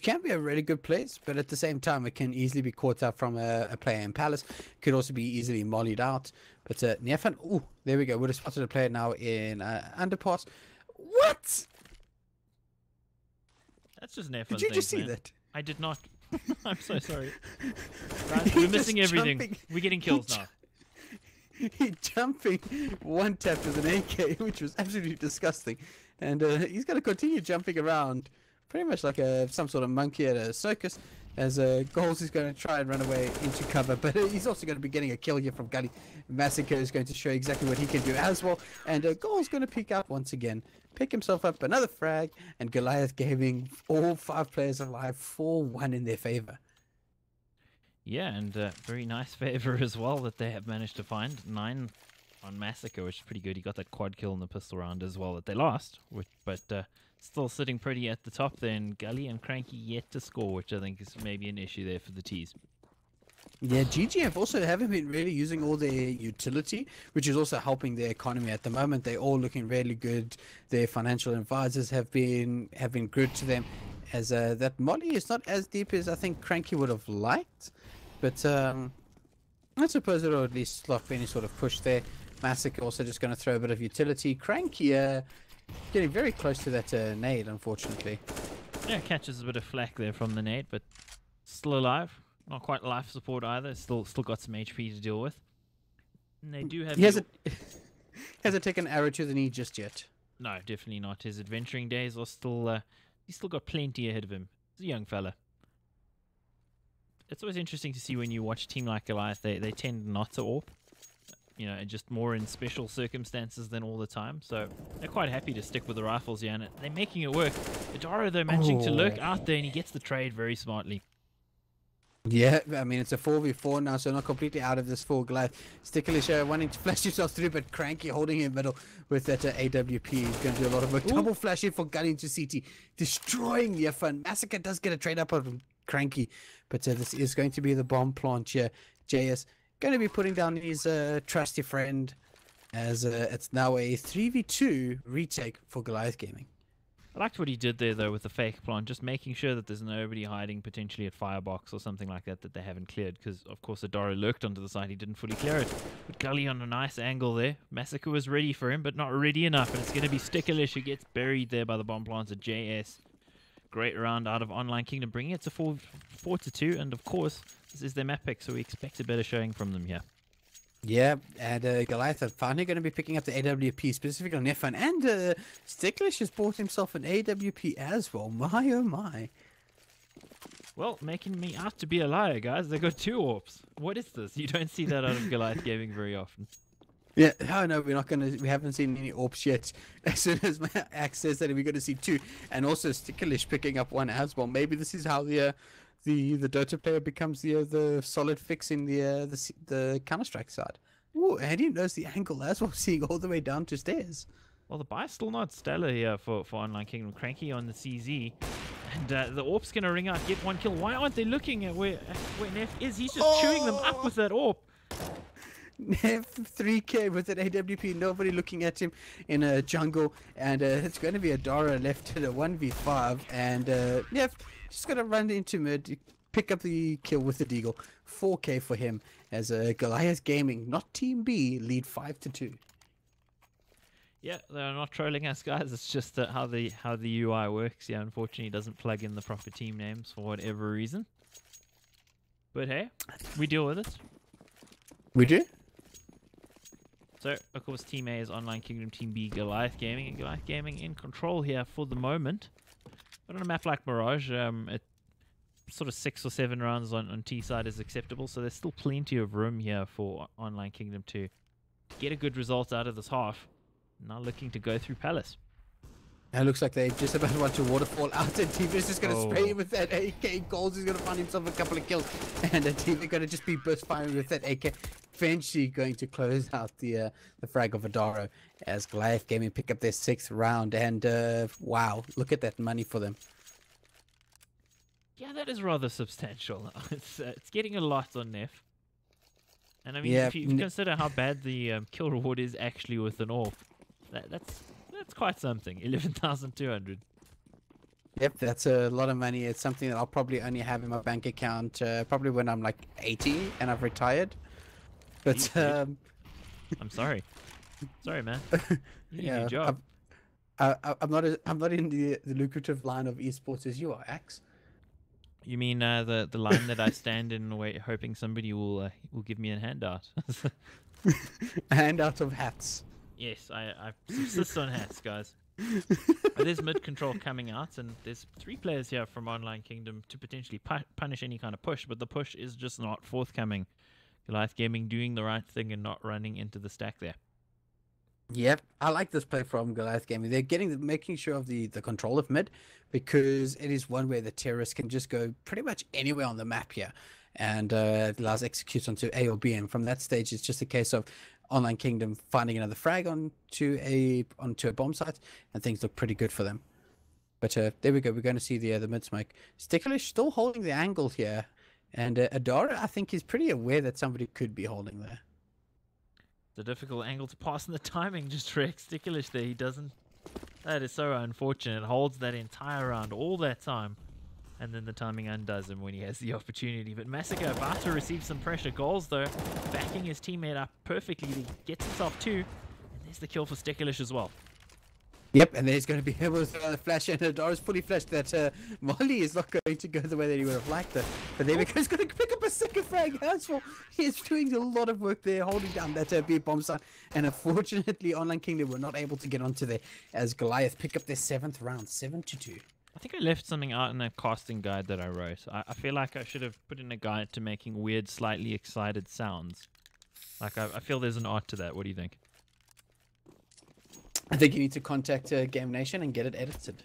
can be a really good place, but at the same time it can easily be caught up from a player in Palace. Could also be easily mollied out. But Neffan, oh, there we go. Would have spotted a player now in Underpass. What? That's just Neffan. Did you just see that? I did not. I'm so sorry. Guys, we're missing everything. Jumping. We're getting kills now. He's jumping 1 tap with an AK, which was absolutely disgusting. And he's going to continue jumping around, pretty much like some sort of monkey at a circus. as Goals is going to try and run away into cover, but he's also going to be getting a kill here from Gully. Massacre is going to show exactly what he can do as well, and Goals going to pick up once again, pick himself up another frag, and Goliath Gaming, all 5 players alive, 4-1 in their favor. Yeah, and very nice favor as well that they have managed to find. 9 on Massacre, which is pretty good. He got that quad kill in the pistol round as well that they lost, but still sitting pretty at the top there. And Gully and Cranky yet to score, which I think is maybe an issue there for the T's. Yeah, GGF also haven't been really using all their utility, which is also helping their economy at the moment. They're all looking really good. Their financial advisors have been good to them, as that molly is not as deep as I think Cranky would have liked, but I suppose it'll at least stop any sort of push there. Massacre also just going to throw a bit of utility. Cranky getting very close to that nade, unfortunately. Yeah, catches a bit of flack there from the nade, but still alive. Not quite life support either. Still got some HP to deal with. And they do have. He hasn't taken an arrow to the knee just yet. No, definitely not. His adventuring days are still. He's still got plenty ahead of him. He's a young fella. It's always interesting to see when you watch a team like Goliath. They tend not to AWP. You know, just more in special circumstances than all the time. So they're quite happy to stick with the rifles here, and they're making it work. Adaro, though, managing to lurk out there, and he gets the trade very smartly. Yeah, I mean, it's a 4v4 now, so not completely out of this for Goliath. Sticklish wanting to flash himself through, but Cranky holding him middle with that AWP. He's going to do a lot of work. Double flash in for Gunning to CT, destroying the fun. Massacre does get a trade up on Cranky, but this is going to be the bomb plant here. JS going to be putting down his trusty friend, as it's now a 3v2 retake for Goliath Gaming. I liked what he did there, though, with the fake plant, just making sure that there's nobody hiding potentially at Firebox or something like that they haven't cleared, because, of course, Adaro lurked onto the side. He didn't fully clear it. But Gully on a nice angle there. Massacre was ready for him, but not ready enough, and it's going to be Sticklish who gets buried there by the bomb plants at JS. Great round out of Online Kingdom, bringing it to 4-2, and, of course, this is their map pick, so we expect a better showing from them here. Yeah, and Goliath are finally going to be picking up the AWP, specifically on F1, and Sticklish has bought himself an AWP as well. My oh my. Well, making me out to be a liar, guys. They got 2 AWPs. What is this? You don't see that out of Goliath Gaming very often. Yeah, oh no, we haven't seen any AWPs yet. As soon as my axe says that, we're going to see 2, and also Sticklish picking up 1 as well. Maybe this is how the Dota player becomes the solid fix in the Counter-Strike side. Ooh, and he knows the angle as well, seeing all the way down to stairs. Well, the buy's still not stellar here for Online Kingdom. Cranky on the CZ. And the AWP's going to ring out, get 1 kill. Why aren't they looking at where Neff is? He's just chewing them up with that AWP. Neff 3k with an AWP, nobody looking at him in a jungle. And it's going to be Adara left at a 1v5. And Neff just going to run into mid, pick up the kill with the Deagle. 4k for him as Goliath Gaming, not Team B, lead 5-2. Yeah, they're not trolling us, guys. It's just how the UI works. Yeah, unfortunately, it doesn't plug in the proper team names for whatever reason. But hey, we deal with it. We do? So, of course, Team A is Online Kingdom, Team B, Goliath Gaming. And Goliath Gaming in control here for the moment. But on a map like Mirage, sort of 6 or 7 rounds on T side is acceptable. So there's still plenty of room here for Online Kingdom to get a good result out of this half. Now looking to go through Palace. It looks like they just about want to waterfall out, and TV is just going to spray him with that AK. Goals is going to find himself a couple of kills, and TV going to just be burst firing with that AK. Eventually going to close out the frag of Adaro as Goliath Gaming pick up their 6th round, and wow, look at that money for them. Yeah, that is rather substantial. It's getting a lot on Neff. And I mean, Yeah, if you consider how bad the kill reward is actually with an AWP, that's quite something. 11,200. Yep, that's a lot of money. It's something that I'll probably only have in my bank account probably when I'm like 80 and I've retired. But I'm sorry. Sorry, man. You need a job. I'm not in the lucrative line of esports as you are, Axe. You mean the line that I stand in, hoping somebody will give me a handout? A handout of hats. Yes, I subsist on hats, guys. There's mid control coming out, and there's 3 players here from Online Kingdom to potentially punish any kind of push, but the push is just not forthcoming. Goliath Gaming doing the right thing and not running into the stack there. Yep, I like this play from Goliath Gaming. They're making sure of the control of mid, because it is one where the terrorists can just go pretty much anywhere on the map here, and it allows executes onto A or B. And from that stage, it's just a case of Online Kingdom finding another frag onto a bomb site, and things look pretty good for them. But there we go. We're going to see the mid smoke. Sticklish still holding the angle here, and Adara, I think, is pretty aware that somebody could be holding there. The difficult angle to pass, and the timing just wrecks Sticklish there. He doesn't. That is so unfortunate. Holds that entire round, all that time, and then the timing undoes him when he has the opportunity. But Massacre about to receive some pressure. Goals, though, backing his teammate up perfectly. He gets himself 2, and there's the kill for Sticklish as well. Yep, and there's going to be able to throw the flash, and Adara's fully flashed that Molly is not going to go the way that he would have liked it. But there we go, he's going to pick up a second frag as well. He's doing a lot of work there, holding down that B bomb site. And unfortunately, Online Kingdom were not able to get onto there as Goliath pick up their 7th round, 7-2. I think I left something out in that casting guide that I wrote. I feel like I should have put in a guide to making weird, slightly excited sounds. Like, I feel there's an art to that. What do you think? I think you need to contact Game Nation and get it edited.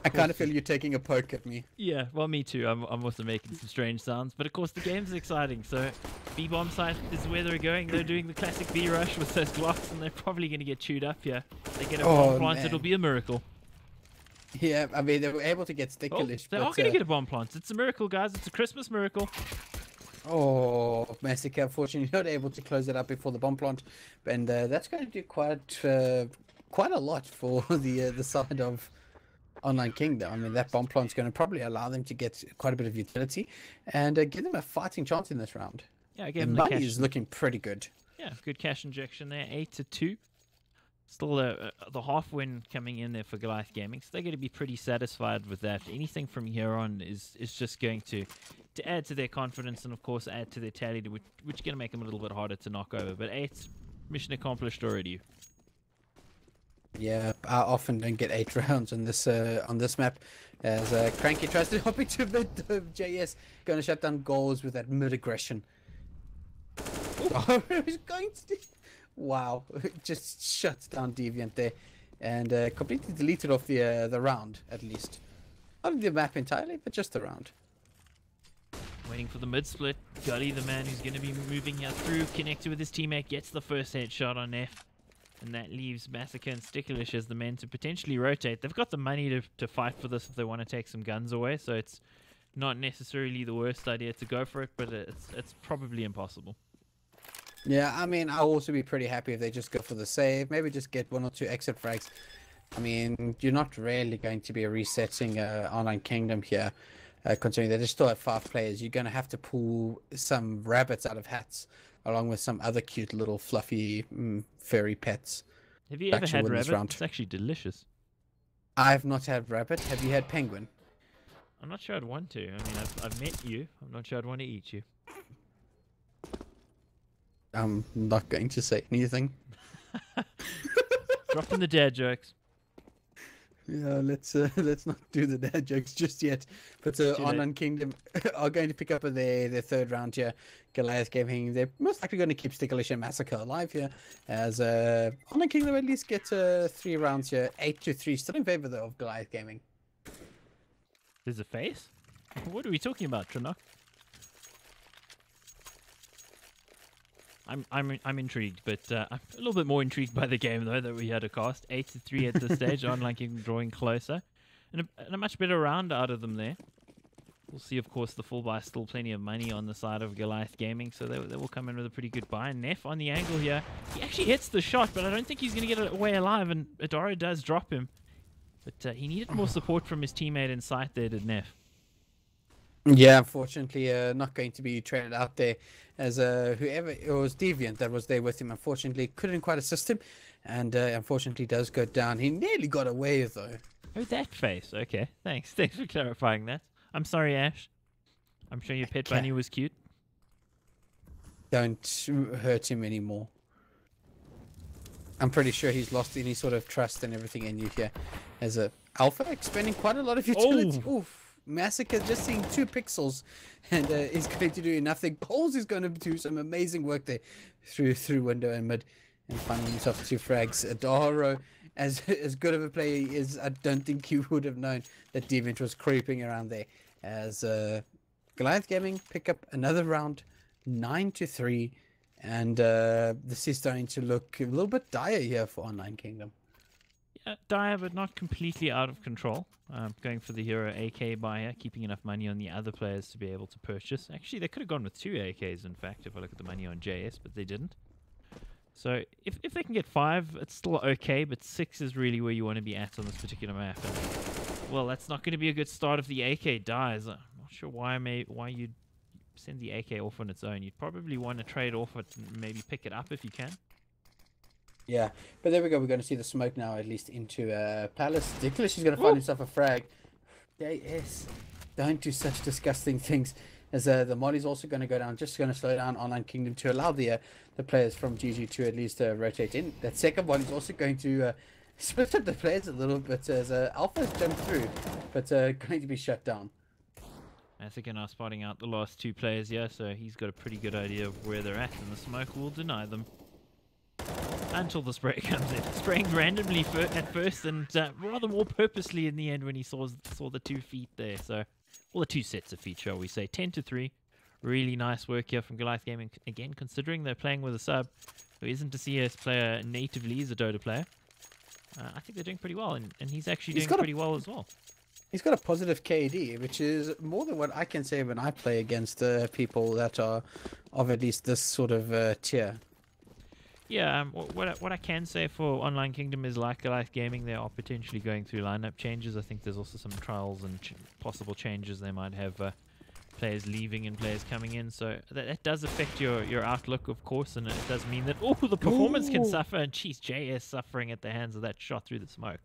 I kind of feel you're taking a poke at me. Yeah, well, me too. I'm also making some strange sounds. But of course, the game's exciting. So, B-bomb site is where they're going. They're doing the classic B-rush with those blocks, and they're probably going to get chewed up here. They get a bomb plant, it'll be a miracle. Yeah, I mean, they were able to get Sticklish. They are going to get a bomb plant. It's a miracle, guys. It's a Christmas miracle. Oh, Massacre, unfortunately, not able to close it up before the bomb plant. And that's going to do quite a lot for the side of Online Kingdom. I mean, that bomb plant's going to probably allow them to get quite a bit of utility and give them a fighting chance in this round. Yeah, I gave and them the money cash. is looking pretty good. Yeah, good cash injection there. 8-2. Still the half win coming in there for Goliath Gaming, so they're going to be pretty satisfied with that. Anything from here on is just going to add to their confidence and, of course, add to their tally, which is going to make them a little bit harder to knock over. But 8, mission accomplished already. Yeah, I often don't get 8 rounds on this map, as Cranky tries to hop into mid. JS going to shut down goals with that mid aggression. Oh, he's going to. Wow, just shuts down Deviant there, and completely deleted off the round, at least. Not the map entirely, but just the round. Waiting for the mid split. Gully, the man who's going to be moving here through, connected with his teammate, gets the first headshot on F. And that leaves Massacre and Sticklish as the men to potentially rotate. They've got the money to fight for this if they want to take some guns away, so it's not necessarily the worst idea to go for it, but it's probably impossible. Yeah, I mean, I'll also be pretty happy if they just go for the save. Maybe just get 1 or 2 exit frags. I mean, you're not really going to be resetting Online Kingdom here, considering that they still have 5 players. You're going to have to pull some rabbits out of hats, along with some other cute little fluffy furry pets. Have you ever had rabbit? It's actually delicious. I've not had rabbit. Have you had penguin? I'm not sure I'd want to. I mean, I've met you. I'm not sure I'd want to eat you. I'm not going to say anything. Dropping the dad jokes. Yeah, let's not do the dad jokes just yet. But Online Kingdom are going to pick up their 3rd round here. Goliath Gaming, they're most likely going to keep Sticklish and Massacre alive here, as Online Kingdom at least get 3 rounds here. 8-3, still in favor though of Goliath Gaming. There's a face? What are we talking about, Trinok? I'm intrigued, but I'm a little bit more intrigued by the game though that we had a cast. 8-3 at this stage. Online Kingdom drawing closer, and a much better round out of them there. We'll see, of course, the full buy. Still plenty of money on the side of Goliath Gaming, so they will come in with a pretty good buy. Neff on the angle here. He actually hits the shot, but I don't think he's going to get away alive, and Adara does drop him. But he needed more support from his teammate in sight there, did Neff. Yeah, unfortunately, not going to be traded out there, as whoever it was, Deviant, that was there with him, unfortunately couldn't quite assist him, and unfortunately does go down. He nearly got away though. Oh, that face. Okay, thanks for clarifying that. I'm sorry, Ash. I'm sure your pet bunny was cute. Don't hurt him anymore. I'm pretty sure he's lost any sort of trust and everything in you here. As a Alpha expending quite a lot of utility. Oh. Oof. Massacre just seeing 2 pixels and is going to do nothing. Poles is going to do some amazing work there through window and mid and finding himself 2 frags. Adaro, as good of a player he is, I don't think he would have known that Deviant was creeping around there. As Goliath Gaming pick up another round, 9-3, and this is starting to look a little bit dire here for Online Kingdom. Yeah, dire, but not completely out of control. Going for the hero AK buyer, keeping enough money on the other players to be able to purchase. Actually, they could have gone with 2 AKs, in fact, if I look at the money on JS, but they didn't. So if they can get 5, it's still okay, but 6 is really where you want to be at on this particular map. And, well, that's not going to be a good start if the AK dies. I'm not sure why you'd send the AK off on its own. You'd probably want to trade off it and maybe pick it up if you can. Yeah, but there we go. We're going to see the smoke now, at least into Palace. Ridiculous. She's going to find himself a frag. JS, don't do such disgusting things. As the Molly's also going to go down, just going to slow down Online Kingdom to allow the players from GG to at least rotate in. That second one is also going to split up the players a little bit as Alpha's jumped through, but going to be shut down. Massacre now spotting out the last 2 players here, so he's got a pretty good idea of where they're at, and the smoke will deny them. Until the spray comes in. Spraying randomly at first and rather more purposely in the end when he saw the 2 feet there. So, well, the 2 sets of feet, shall we say. 10-3. Really nice work here from Goliath Gaming. Again, considering they're playing with a sub who isn't a CS player natively, he's a Dota player. I think they're doing pretty well, and he's actually doing pretty well as well. He's got a positive KD, which is more than what I can say when I play against people that are of at least this sort of tier. Yeah, what I can say for Online Kingdom is, like Goliath Gaming, they are potentially going through lineup changes. I think there's also some trials and possible changes. They might have players leaving and players coming in, so that does affect your outlook, of course, and it does mean that the performance can suffer. And geez, JS suffering at the hands of that shot through the smoke.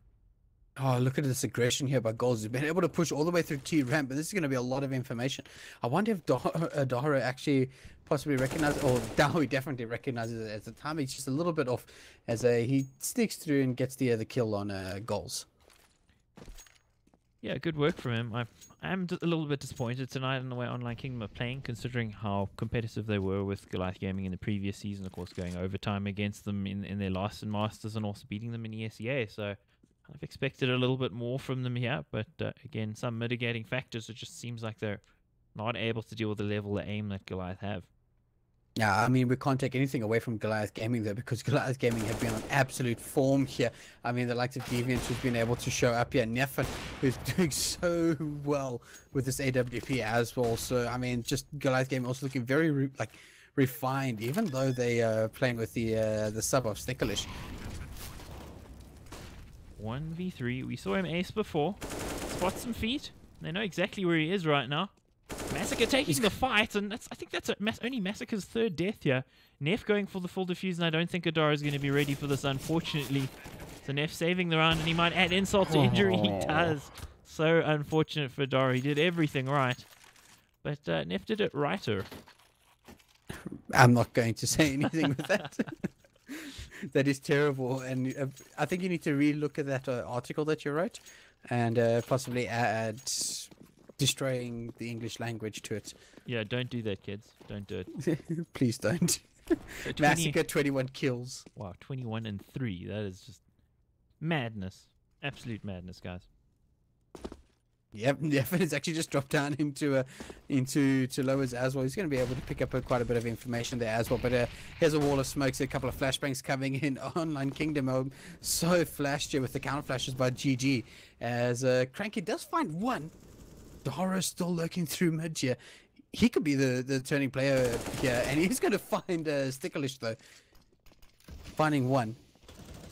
Oh, look at this aggression here by Goals. He's been able to push all the way through T ramp, but this is going to be a lot of information. I wonder if Dahara actually possibly recognizes, or Dowie definitely recognizes it as the time. He's just a little bit off as he sneaks through and gets the kill on Goals. Yeah, good work from him. I'm a little bit disappointed tonight in the way Online Kingdom are playing, considering how competitive they were with Goliath Gaming in the previous season, of course, going overtime against them in their last in Masters and also beating them in ESEA. So I've expected a little bit more from them here, but again, some mitigating factors. It just seems like they're not able to deal with the level of aim that Goliath have. Yeah, I mean, we can't take anything away from Goliath Gaming, though, because Goliath Gaming have been on absolute form here. I mean, the likes of Deviant who's been able to show up here. Nefan, who's doing so well with this AWP as well. So, I mean, just Goliath Gaming also looking very, refined, even though they are playing with the sub of Snicklish. 1v3. We saw him ace before. Spot some feet. They know exactly where he is right now. Massacre taking the fight, and I think that's only Massacre's 3rd death here. Neff going for the full diffuse, and I don't think Adara is going to be ready for this, unfortunately. So Neff saving the round, and he might add insult to injury. He does. So unfortunate for Adara. He did everything right. But Neff did it righter. I'm not going to say anything with that. That is terrible, and I think you need to re-look at that article that you wrote, and possibly add destroying the English language to it. Yeah, don't do that, kids. Don't do it. Please don't. Massacre 21 kills. Wow, 21-3. That is just madness. Absolute madness, guys. Yep, Nefan has actually just dropped down into lowers as well. He's going to be able to pick up quite a bit of information there as well. But here's a wall of smokes, a couple of flashbangs coming in. Online Kingdom so flashed here with the counter flashes by GG. As Cranky does find one. Dara is still lurking through mid here. He could be the turning player here, and he's going to find Stickerlish though. Finding one.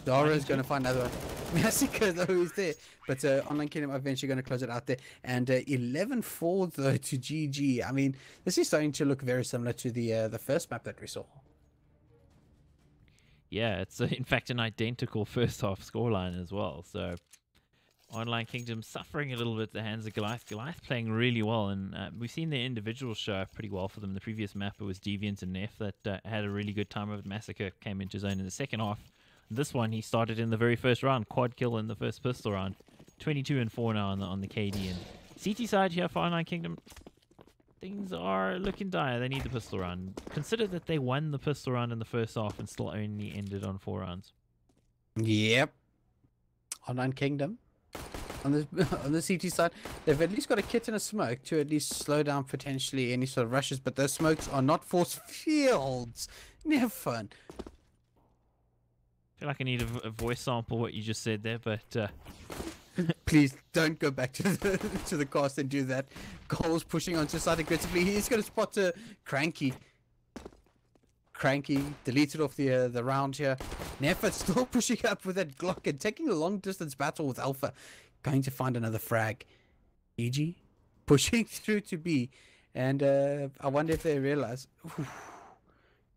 Dara is going to find another one. Massacre though is there, but Online Kingdom are eventually going to close it out there. And 11-4 though to GG. I mean, this is starting to look very similar to the first map that we saw. Yeah, it's in fact an identical first half scoreline as well. So Online Kingdom suffering a little bit at the hands of Goliath. Goliath playing really well, and we've seen their individuals show up pretty well for them. The previous map, it was Deviant and Neff that had a really good time of it. Massacre came into zone in the second half. This one he started in the very first round, quad kill in the first pistol round. 22 and 4 now on the KD. And CT side here for Online Kingdom, things are looking dire. They need the pistol round. Consider that they won the pistol round in the first half and still only ended on 4 rounds. Yep. Online Kingdom. On the CT side, they've at least got a kit and a smoke to at least slow down potentially any sort of rushes, but those smokes are not force fields. Never fun. I feel like I need a voice sample what you just said there, but Please don't go back to the cast and do that. Goals pushing onto the side aggressively. He's going to spot Cranky. Cranky deleted off the round here. Neff still pushing up with that Glock and taking a long distance battle with Alpha. Going to find another frag. EG pushing through to B. And I wonder if they realize.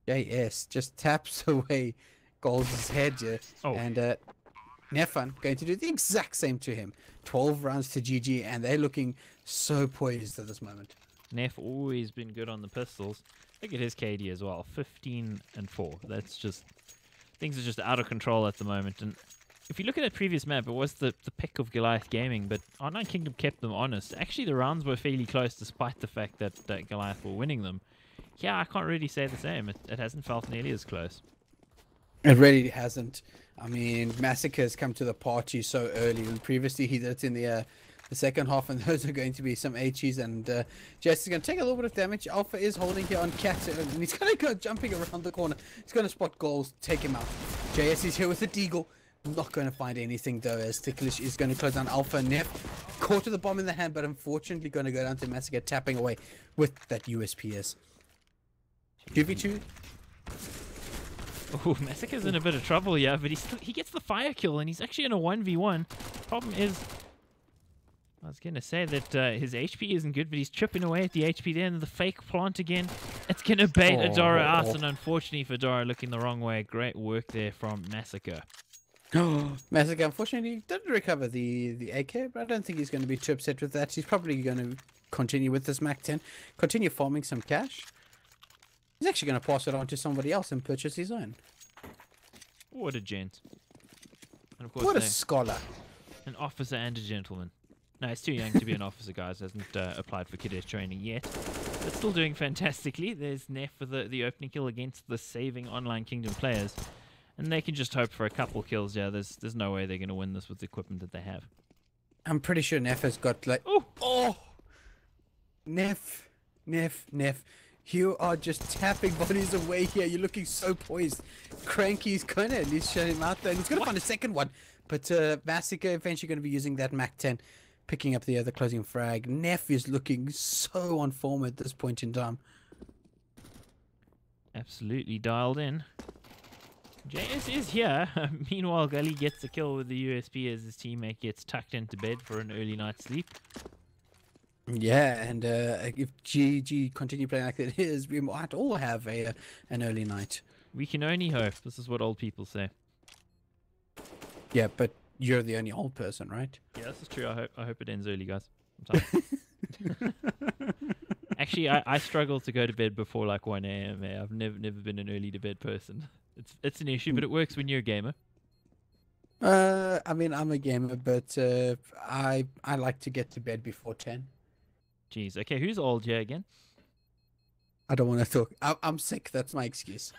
JS just taps away Gold's head here. Oh. And Nefan going to do the exact same to him. 12 rounds to GG, and they're looking so poised at this moment. Neff always been good on the pistols. Look at his KD as well, 15 and 4. That's just, things are just out of control at the moment. And if you look at that previous map, it was the pick of Goliath Gaming, but Online Kingdom kept them honest. Actually, the rounds were fairly close despite the fact that Goliath were winning them. Yeah, I can't really say the same. It hasn't felt nearly as close. It really hasn't. I mean, Massacre has come to the party so early. And previously, he did it in the second half, and those are going to be some HEs. And Jess is going to take a little bit of damage. Alpha is holding here on Cat, and he's going to go jumping around the corner. He's going to spot goals, take him out. JS is here with the Deagle. Not going to find anything though, as Ticklish is going to close down Alpha. Neff caught with the bomb in the hand, but unfortunately going to go down to Massacre, tapping away with that USPS. 2v2. Oh, Massacre's in a bit of trouble, yeah, but he gets the fire kill, and he's actually in a 1v1. Problem is, I was going to say that his HP isn't good, but he's chipping away at the HP there, and the fake plant again. It's going to bait Adara out, and unfortunately for Adara looking the wrong way. Great work there from Massacre. Massacre unfortunately didn't recover the AK, but I don't think he's going to be too upset with that. He's probably going to continue with this Mac 10, continue farming some cash. He's actually going to pass it on to somebody else and purchase his own. What a gent. And of course, What a scholar. An officer and a gentleman. No, he's too young to be an officer, guys. Hasn't applied for cadet training yet. But still doing fantastically. There's Neff for the opening kill against the saving Online Kingdom players. And they can just hope for a couple kills. Yeah, there's no way they're going to win this with the equipment that they have. I'm pretty sure Neff has got like... Oh! Neff. You are just tapping bodies away here. You're looking so poised. Cranky's going to at least shut him out there. And he's going to find a second one. But Massacre eventually going to be using that Mac 10. Picking up the other closing frag. Neff is looking so on form at this point in time. Absolutely dialed in. JS is here. Meanwhile, Gully gets a kill with the USP as his teammate gets tucked into bed for an early night sleep. Yeah, and if GG continue playing like it is, we might all have an early night. We can only hope. This is what old people say. Yeah, but you're the only old person, right? Yeah, this is true. I hope it ends early, guys. I'm sorry. Actually, I struggle to go to bed before like 1 a.m. I've never been an early to bed person. It's an issue, but it works when you're a gamer. I mean, I'm a gamer, but I like to get to bed before 10. Jeez. Okay, who's old here again? I don't want to talk. I'm sick. That's my excuse.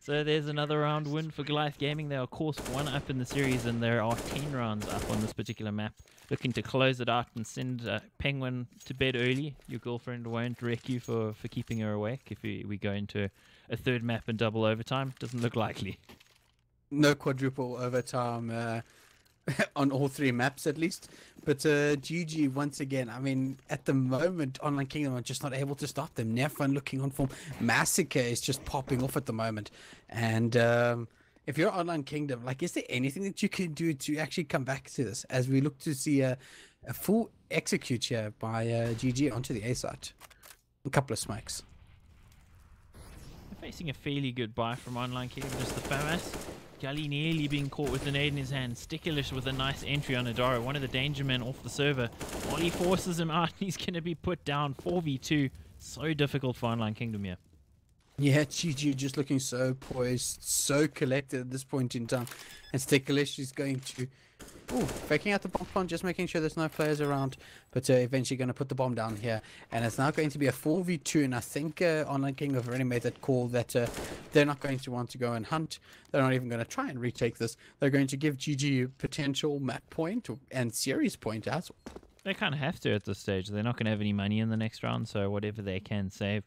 So there's another round win for Goliath Gaming. They are course 1 up in the series, and there are 10 rounds up on this particular map. Looking to close it out and send Penguin to bed early. Your girlfriend won't wreck you for keeping her awake if we go into a third map and double overtime. Doesn't look likely. No quadruple overtime on all 3 maps at least. But GG once again. I mean, at the moment, Online Kingdom are just not able to stop them. Nefan looking on form. Massacre is just popping off at the moment. And if you're Online Kingdom, like, is there anything that you can do to actually come back to this as we look to see a full execute here by GG onto the A site? A couple of smokes. They're facing a fairly good buy from Online Kingdom. Just the FAMAS. Gully nearly being caught with the nade in his hand. Stickerlish with a nice entry on Adara. One of the danger men off the server. Molly forces him out. He's going to be put down 4v2. So difficult for Online Kingdom here. Yeah, GG just looking so poised, so collected at this point in time. And Sticklish is going to, faking out the bomb plant, just making sure there's no players around. But eventually going to put the bomb down here. And it's now going to be a 4v2. And I think Online King have already made that call that they're not going to want to go and hunt. They're not even going to try and retake this. They're going to give GG potential map point and series point as well. They kind of have to at this stage. They're not going to have any money in the next round, so whatever they can save,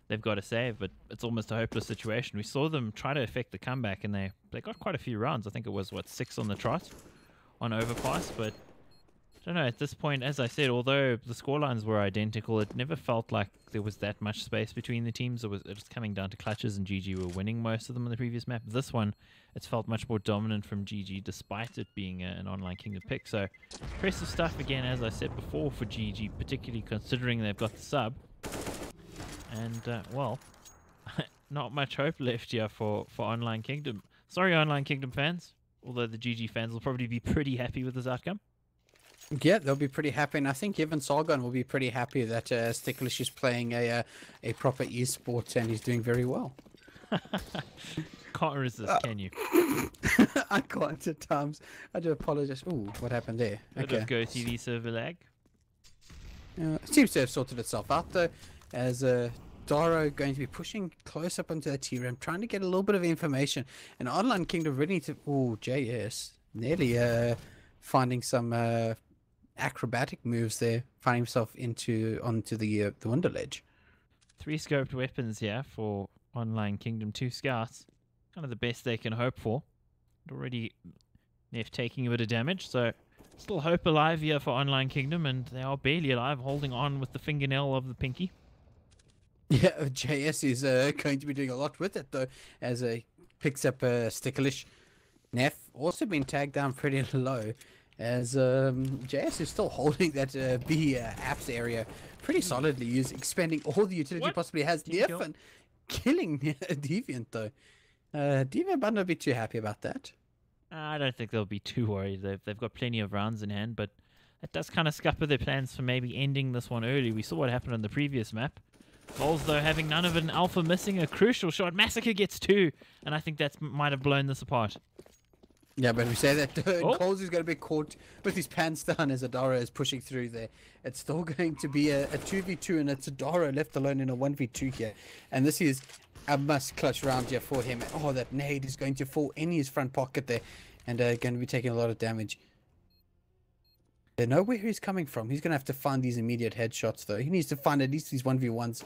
they've got to save. But it's almost a hopeless situation. We saw them try to effect the comeback, and they got quite a few rounds. I think it was, 6 on the trot on Overpass. But I don't know, at this point, as I said, although the scorelines were identical, it never felt like there was that much space between the teams. It was coming down to clutches, and GG were winning most of them in the previous map. This one, it's felt much more dominant from GG, despite it being an Online Kingdom pick. So, impressive stuff again, as I said before, for GG, particularly considering they've got the sub. And, well, not much hope left here for Online Kingdom. Sorry, Online Kingdom fans, although the GG fans will probably be pretty happy with this outcome. Yeah, they'll be pretty happy, and I think even Sargon will be pretty happy that Sticklish is playing a proper esport and he's doing very well. Can't resist, can you? I can't at times. I do apologize. Ooh, what happened there? Bit of Go TV server lag. It seems to have sorted itself out though, as Daro going to be pushing close up onto the T-Ram, trying to get a little bit of information. And Online Kingdom ready to... Ooh, JS. Nearly finding some... acrobatic moves there, finding himself onto the window ledge. 3 scoped weapons here for Online Kingdom, 2 scouts. Kind of the best they can hope for. Already Neff taking a bit of damage, so still hope alive here for Online Kingdom, and they are barely alive, holding on with the fingernail of the pinky. Yeah, JS is going to be doing a lot with it though, as he picks up Sticklish. Neff also been tagged down pretty low, as JS is still holding that B apps area pretty solidly, expending all the utility he possibly has. Neff and killing Deviant though. Deviant might not be too happy about that. I don't think they'll be too worried. They've got plenty of rounds in hand, but it does kind of scupper their plans for maybe ending this one early. We saw what happened on the previous map. Goals, though, having none of an alpha, missing a crucial shot. Massacre gets 2, and I think that might have blown this apart. Yeah, but we say that Coles is going to be caught with his pants down as Adara is pushing through there. It's still going to be a 2v2, and it's Adara left alone in a 1v2 here. And this is a must-clutch round here for him. Oh, that nade is going to fall in his front pocket there, and going to be taking a lot of damage. They know where he's coming from. He's going to have to find these immediate headshots, though. He needs to find at least these 1v1s.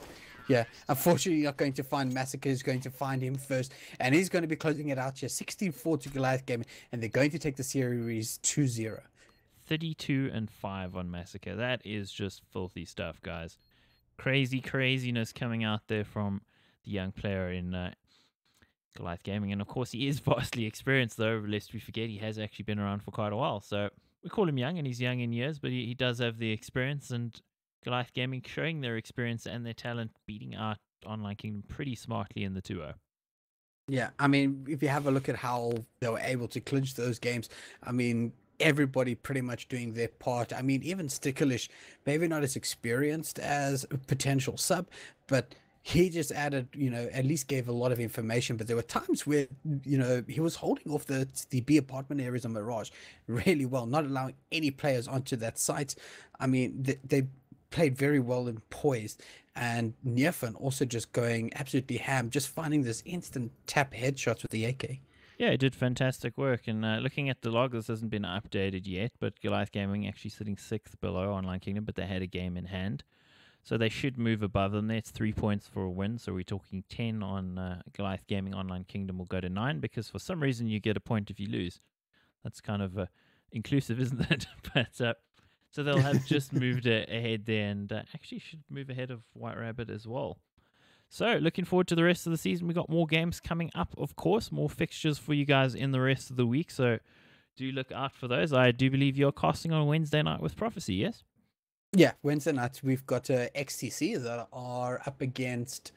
Yeah, unfortunately, not going to find Massacre. Is going to find him first, and he's going to be closing it out here. 16-4 to Goliath Gaming, and they're going to take the series 2-0. 32-5 on Massacre. That is just filthy stuff, guys. Craziness coming out there from the young player in Goliath Gaming, and of course, he is vastly experienced, though. Lest we forget, he has actually been around for quite a while. So we call him young, and he's young in years, but he does have the experience, and Goliath Gaming showing their experience and their talent, beating out Online Kingdom pretty smartly in the 2-0. Yeah, I mean, if you have a look at how they were able to clinch those games, I mean, everybody pretty much doing their part. I mean, even Sticklish, maybe not as experienced as a potential sub, but he just added, at least gave a lot of information. But there were times where, he was holding off the B apartment areas on Mirage really well, not allowing any players onto that site. I mean, they played very well and poised, and Nefan also just going absolutely ham, just finding this instant tap headshots with the AK. Yeah, it did fantastic work, and looking at the log, this hasn't been updated yet, but Goliath Gaming actually sitting 6th below Online Kingdom, but they had a game in hand, so they should move above them. That's 3 points for a win, so we're talking 10 on Goliath Gaming. Online Kingdom will go to 9, because for some reason you get a point if you lose. That's kind of inclusive, isn't it? But so they'll have just moved ahead there, and actually should move ahead of White Rabbit as well. So looking forward to the rest of the season. We've got more games coming up, of course, more fixtures for you guys in the rest of the week, so do look out for those. I do believe you're casting on Wednesday night with Prophecy, yes? Yeah, Wednesday night we've got XTC that are up against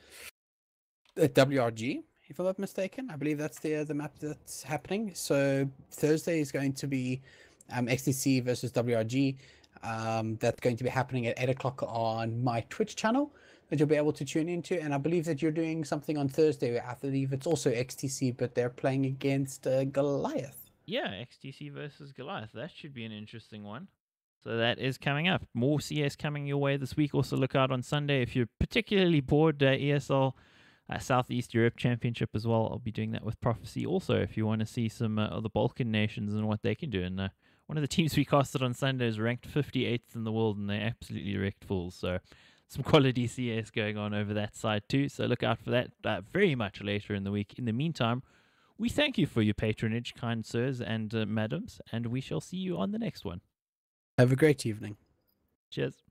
WRG, if I'm not mistaken. I believe that's the map that's happening. So Thursday is going to be XTC versus WRG. That's going to be happening at 8 o'clock on my Twitch channel. that you'll be able to tune into. And I believe that you're doing something on Thursday. I believe it's also XTC, but they're playing against Goliath. Yeah, XTC versus Goliath. That should be an interesting one. So that is coming up. More CS coming your way this week. Also look out on Sunday if you're particularly bored. ESL Southeast Europe Championship as well. I'll be doing that with Prophecy. Also, if you want to see some of the Balkan nations and what they can do. And one of the teams we casted on Sunday is ranked 58th in the world, and they're absolutely wrecked fools. So some quality CS going on over that side too. So look out for that very much later in the week. In the meantime, we thank you for your patronage, kind sirs and madams, and we shall see you on the next one. Have a great evening. Cheers.